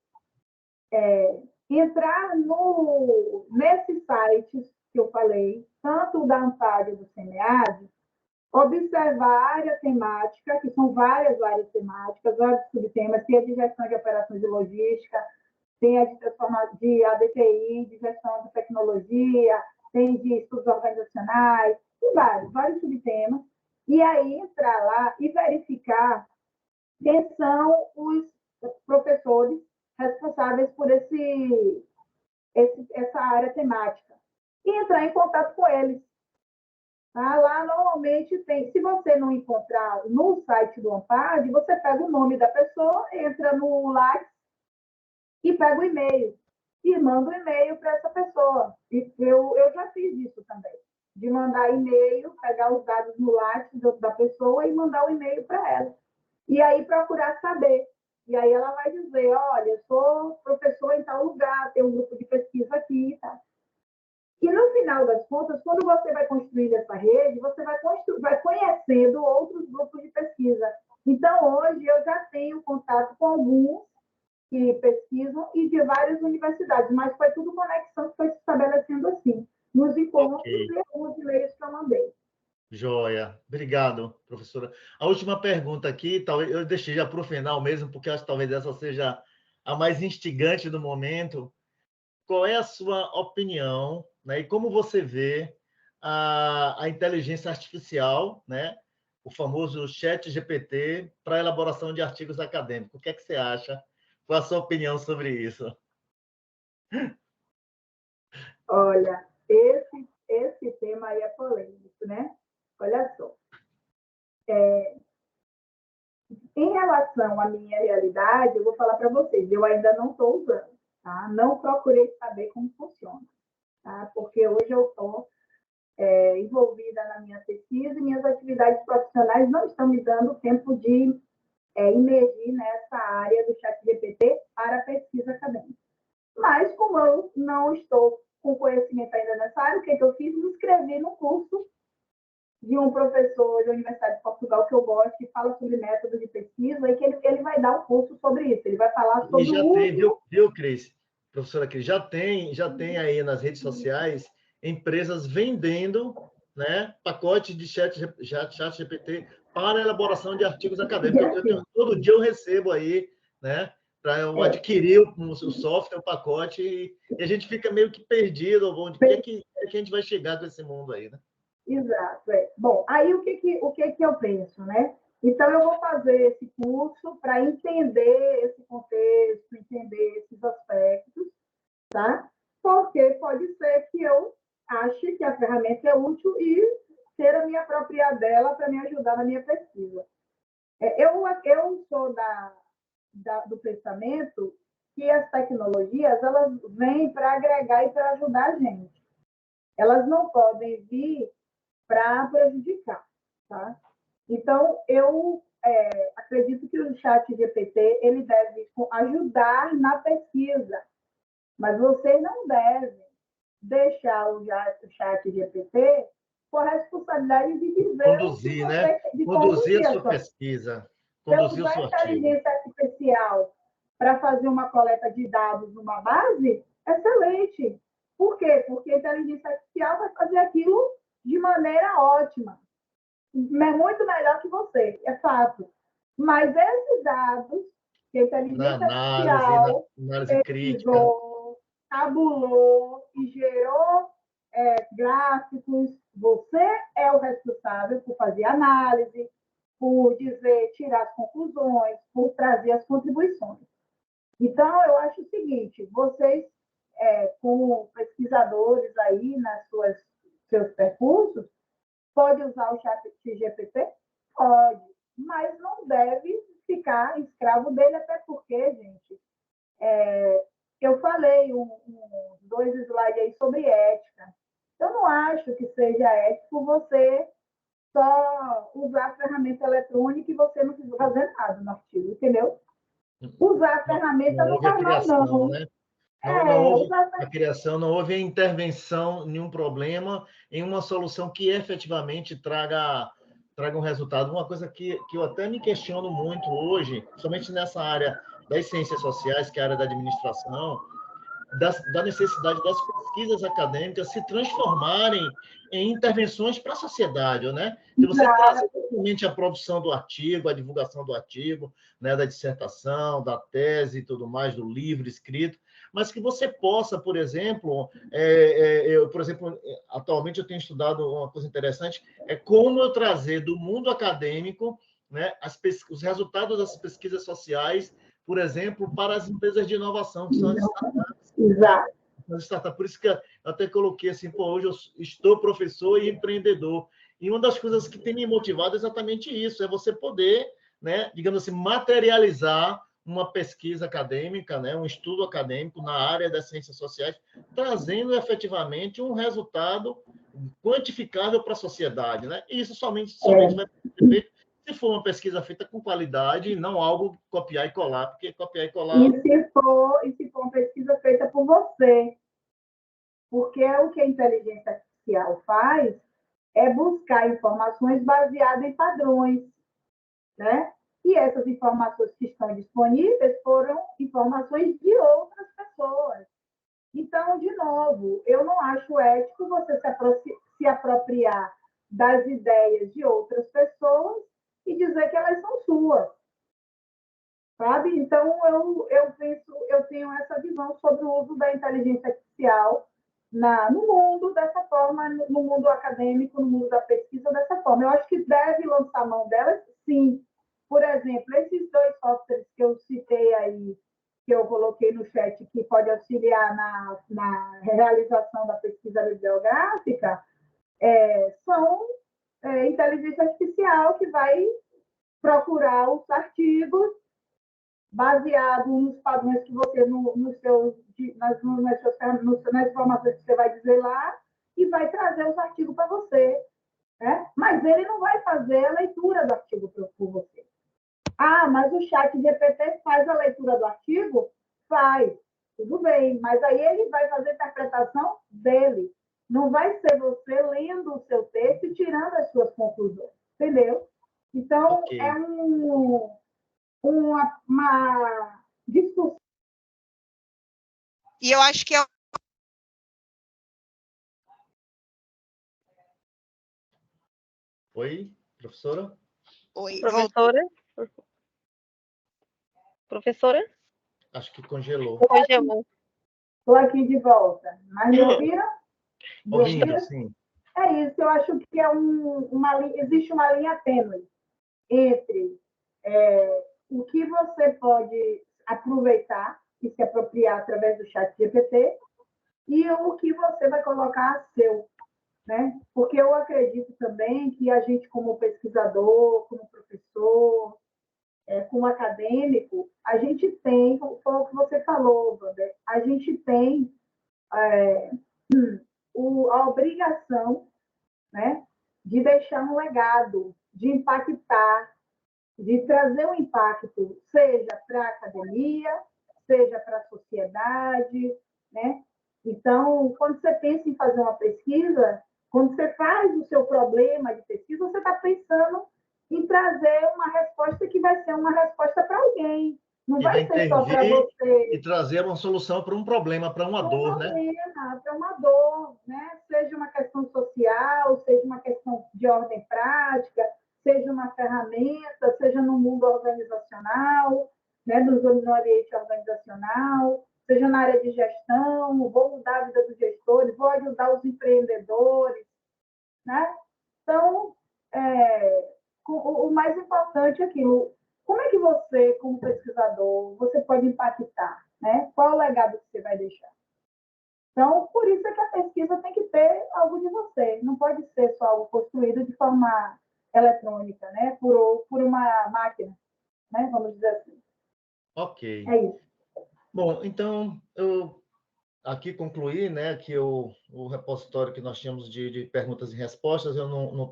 Entrar nesses sites que eu falei, tanto da ANPAD e do CEMEAD, observar a área temática, que são várias áreas temáticas, vários subtemas, tem a de gestão de operações de logística, tem a de ADTI, de gestão de tecnologia, tem de estudos organizacionais, tem vários subtemas, e aí entrar lá e verificar quem são os professores responsáveis por essa área temática. E entrar em contato com eles. Tá? Lá, normalmente, tem... Se você não encontrar no site do ANPAD, você pega o nome da pessoa, entra no Lattes e pega o e-mail. e mando um e-mail para essa pessoa. E eu já fiz isso também, de mandar e-mail, pegar os dados no Lattes da pessoa e mandar um e-mail para ela. E aí procurar saber. E aí ela vai dizer, olha, eu sou professora em tal lugar, tem um grupo de pesquisa aqui, tá? E no final das contas, quando você vai construindo essa rede, você vai conhecendo outros grupos de pesquisa. Então, hoje, eu já tenho contato com alguns que pesquisam e de várias universidades, mas foi tudo conexão que foi se estabelecendo assim, nos encontros e alguns e-mails que eu mandei. Joia. Obrigado, professora. A última pergunta aqui, talvez eu deixei já para o final mesmo, porque eu acho que talvez essa seja a mais instigante do momento. Qual é a sua opinião, né, e como você vê a inteligência artificial, né, o famoso ChatGPT, para a elaboração de artigos acadêmicos? O que é que você acha? Qual a sua opinião sobre isso? Olha, esse tema aí é polêmico, né? Olha só. Em relação à minha realidade, eu vou falar para vocês, eu ainda não estou usando, tá? Não procurei saber como funciona, tá? Porque hoje eu estou envolvida na minha pesquisa e minhas atividades profissionais não estão me dando tempo de imergir nessa área do ChatGPT para a pesquisa acadêmica. Mas, como eu não estou com conhecimento ainda nessa área, o que eu fiz? Me inscrevi no curso de um professor da Universidade de Portugal que eu gosto, que fala sobre método de pesquisa, e que ele vai dar um curso sobre isso. Ele vai falar sobre e já tem, viu, Cris? Professora Cris, já tem aí nas redes sociais empresas vendendo, né, pacote de ChatGPT para elaboração de artigos acadêmicos. Todo dia eu recebo aí, né, para eu adquirir o software, o pacote, e a gente fica meio que perdido, onde é que a gente vai chegar com esse mundo aí, né? Exato. Bom, aí o que eu penso, né? Então, eu vou fazer esse curso para entender esse contexto, entender esses aspectos, tá? Porque pode ser que eu ache que a ferramenta é útil e queira me apropriar dela para me ajudar na minha pesquisa. Eu sou do pensamento que as tecnologias elas vêm para agregar e para ajudar a gente. Elas não podem vir para prejudicar, tá? Então, eu acredito que o ChatGPT ele deve ajudar na pesquisa, mas vocês não devem deixar o ChatGPT com a responsabilidade de dizer conduzir, né? Conduzir a sua pesquisa, conduzir o seu artigo. Inteligência artificial para fazer uma coleta de dados numa base, excelente. Por quê? Porque a inteligência artificial vai fazer aquilo de maneira ótima. É muito melhor que você, é fato. Mas esses dados que a inteligência artificial análise crítica, tabulou e gerou gráficos, você é o responsável por fazer análise, por tirar as conclusões, por trazer as contribuições. Então, eu acho o seguinte, vocês, como pesquisadores aí seus percursos, pode usar o ChatGPT? Pode, mas não deve ficar escravo dele, até porque, gente, eu falei 2 slides aí sobre ética. Eu não acho que seja ético você só usar a ferramenta eletrônica e você não precisa fazer nada no artigo, entendeu? Usar a ferramenta não faz mal, não. Né? Não houve a criação, não houve a intervenção em um problema, em uma solução que efetivamente traga um resultado. Uma coisa que eu até me questiono muito hoje, somente nessa área das ciências sociais, que é a área da administração, da necessidade das pesquisas acadêmicas se transformarem em intervenções para a sociedade, né? De você trazer somente a produção do artigo, a divulgação do artigo, né, da dissertação, da tese e tudo mais, do livro escrito, mas que você possa, por exemplo, atualmente eu tenho estudado uma coisa interessante, é como eu trazer do mundo acadêmico, né, os resultados das pesquisas sociais, por exemplo, para as empresas de inovação, que são as startups. Exato. Por isso que eu até coloquei assim, hoje eu estou professor e empreendedor. E uma das coisas que tem me motivado é exatamente isso, é você poder, né, digamos assim, materializar uma pesquisa acadêmica, né, um estudo acadêmico na área das ciências sociais, trazendo efetivamente um resultado quantificável para a sociedade, né? E isso somente vai ser feito se for uma pesquisa feita com qualidade e não algo copiar e colar, porque copiar e colar... E se for uma pesquisa feita por você, porque o que a inteligência artificial faz é buscar informações baseadas em padrões, né? E essas informações que estão disponíveis foram informações de outras pessoas. Então, de novo, eu não acho ético você se apropriar das ideias de outras pessoas e dizer que elas são suas, sabe? Então, eu tenho essa visão sobre o uso da inteligência artificial no mundo dessa forma, no mundo acadêmico, no mundo da pesquisa dessa forma. Eu acho que deve lançar mão delas, sim. Por exemplo, esses 2 softwares que eu citei aí, que eu coloquei no chat, que pode auxiliar na realização da pesquisa bibliográfica, são inteligência artificial que vai procurar os artigos baseado nos padrões que você, nas informações que você vai dizer lá, e vai trazer os artigos para você. Né? Mas ele não vai fazer a leitura do artigo por você. Ah, mas o chat GPT faz a leitura do artigo? Faz. Tudo bem, mas aí ele vai fazer a interpretação dele. Não vai ser você lendo o seu texto e tirando as suas conclusões. Entendeu? Então, Ok. é uma discussão. E eu acho que Oi, professora? Oi, Professora? Professora? Acho que congelou. Congelou. Estou aqui de volta. Mas me ouviram? Ouvindo, sim. É isso, eu acho que existe uma linha tênue entre o que você pode aproveitar e se apropriar através do chat GPT e o que você vai colocar seu. Né? Porque eu acredito também que a gente, como pesquisador, como professor, como acadêmico, a gente tem, como foi o que você falou, Wander, a gente tem a obrigação, né, de deixar um legado, de impactar, de trazer um impacto, seja para a academia, seja para a sociedade, né? Então, quando você pensa em fazer uma pesquisa, quando você faz o seu problema de pesquisa, você está pensando em trazer uma resposta que vai ser uma resposta para alguém. Não E vai ser só para você. E trazer uma solução para um problema, para uma dor, né? Para uma dor, né? Seja uma questão social, seja uma questão de ordem prática, seja uma ferramenta, seja no mundo organizacional, né? No ambiente organizacional, seja na área de gestão, vou mudar a vida dos gestores, vou ajudar os empreendedores, né? Então, o mais importante é aquilo. Como é que você, como pesquisador, você pode impactar? Né? Qual é o legado que você vai deixar? Então, por isso é que a pesquisa tem que ter algo de você. Não pode ser só algo construído de forma eletrônica, né? por uma máquina, né? Vamos dizer assim. Ok. É isso. Bom, então, eu aqui concluí, né, que o repositório que nós tínhamos de perguntas e respostas, eu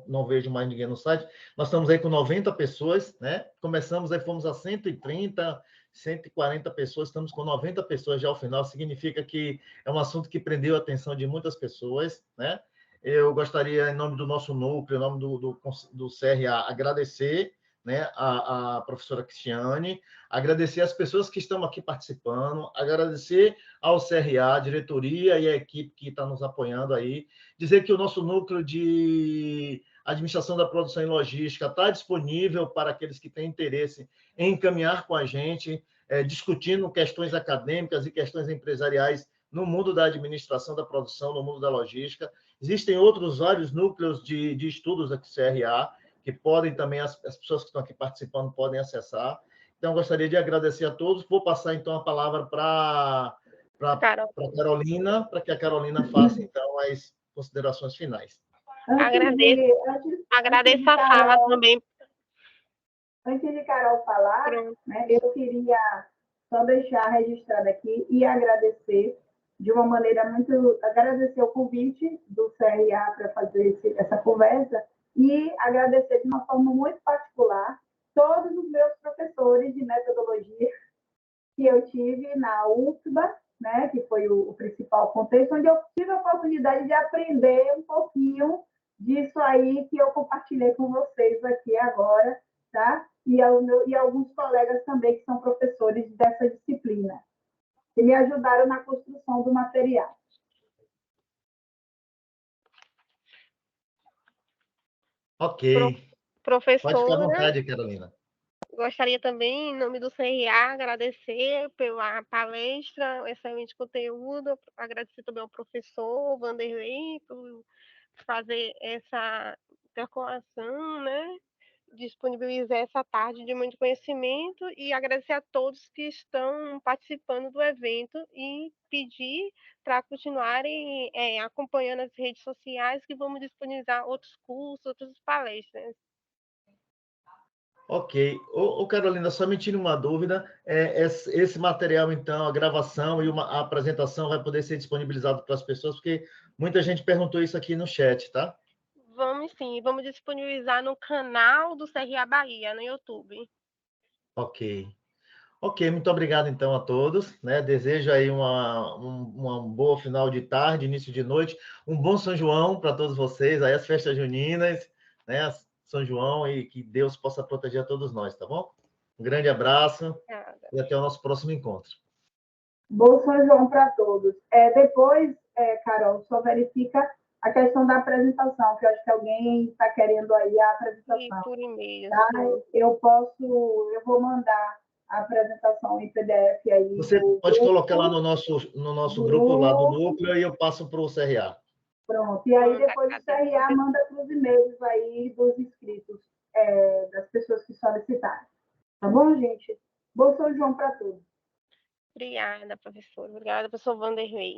não vejo mais ninguém no site. Nós estamos aí com 90 pessoas, né? Começamos aí, fomos a 130, 140 pessoas, estamos com 90 pessoas já ao final, significa que é um assunto que prendeu a atenção de muitas pessoas, né? Eu gostaria, em nome do nosso núcleo, em nome do CRA, agradecer, né, a professora Cristiane, agradecer as pessoas que estão aqui participando, agradecer ao CRA, a diretoria e a equipe que está nos apoiando aí, dizer que o nosso núcleo de administração da produção e logística está disponível para aqueles que têm interesse em encaminhar com a gente, discutindo questões acadêmicas e questões empresariais no mundo da administração da produção, no mundo da logística. Existem outros vários núcleos de estudos aqui do CRA, que podem também, as pessoas que estão aqui participando podem acessar. Então, gostaria de agradecer a todos. Vou passar, então, a palavra para a Carolina, para que a Carolina faça, então, as considerações finais. Agradeço a fala também. Antes de Carol falar, Pronto. né, eu queria só deixar registrado aqui e agradecer de uma maneira muito... Agradecer o convite do CRA para fazer essa conversa e agradecer de uma forma muito particular todos os meus professores de metodologia que eu tive na UFBA, né, que foi o principal contexto, onde eu tive a oportunidade de aprender um pouquinho disso aí que eu compartilhei com vocês aqui agora, tá? E alguns colegas também que são professores dessa disciplina, que me ajudaram na construção do material. Ok. Pode ficar à Professora, vontade, Carolina. gostaria também, em nome do CRA, agradecer pela palestra, excelente conteúdo, agradecer também ao professor Vanderlei por fazer essa intercalação, né? Disponibilizar essa tarde de muito conhecimento e agradecer a todos que estão participando do evento e pedir para continuarem acompanhando as redes sociais, que vamos disponibilizar outros cursos, outras palestras. Ok. Ô, Carolina, só me tira uma dúvida. Esse material, então, a gravação e a apresentação vai poder ser disponibilizado para as pessoas, porque muita gente perguntou isso aqui no chat, tá? Vamos sim, vamos disponibilizar no canal do CRA Bahia, no YouTube. Ok. Ok, muito obrigado, então, a todos. Né? Desejo aí uma boa final de tarde, início de noite, um bom São João para todos vocês, aí as festas juninas, né? São João, e que Deus possa proteger a todos nós, tá bom? Um grande abraço Obrigada. e até o nosso próximo encontro. Bom São João para todos. Depois, Carol, só verifica a questão da apresentação, que eu acho que alguém está querendo aí a E apresentação. por e-mail, Tá? sim. Eu vou mandar a apresentação em PDF aí. Você pode colocar lá no nosso grupo lá do núcleo e eu passo para o CRA. Pronto. E aí depois o CRA manda para os e-mails aí dos inscritos, das pessoas que solicitaram. Tá bom, gente? Bom São João para todos. Obrigada, professora. Obrigada, professor Vanderlei.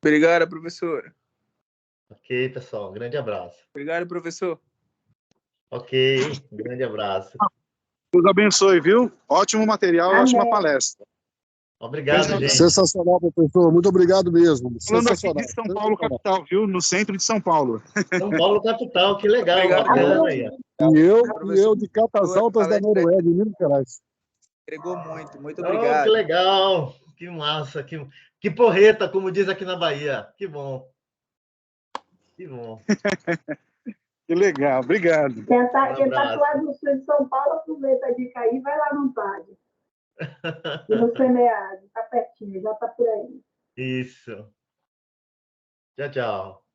Obrigado, professora. Ok, pessoal. Um grande abraço. Obrigado, professor. Ok, um grande abraço. Deus abençoe, viu? Ótimo material, Amém. ótima palestra. Obrigado, gente. Sensacional, professor. Muito obrigado mesmo. Falando aqui Sensacional. de São Paulo, capital, viu? No centro de São Paulo. São Paulo, capital. Que legal, Obrigado, bacana aí. E eu de Catas Altas da Noruega, em Minas Gerais. Entregou muito, muito Oh, obrigado. que legal, que massa, que porreta, como diz aqui na Bahia. Que bom. Que bom. Que legal, obrigado. Quem está lá do sul de São Paulo, aproveita a dica aí, vai lá no PAD. E no SEMEAD, está pertinho, já está por aí. Isso. Tchau, tchau.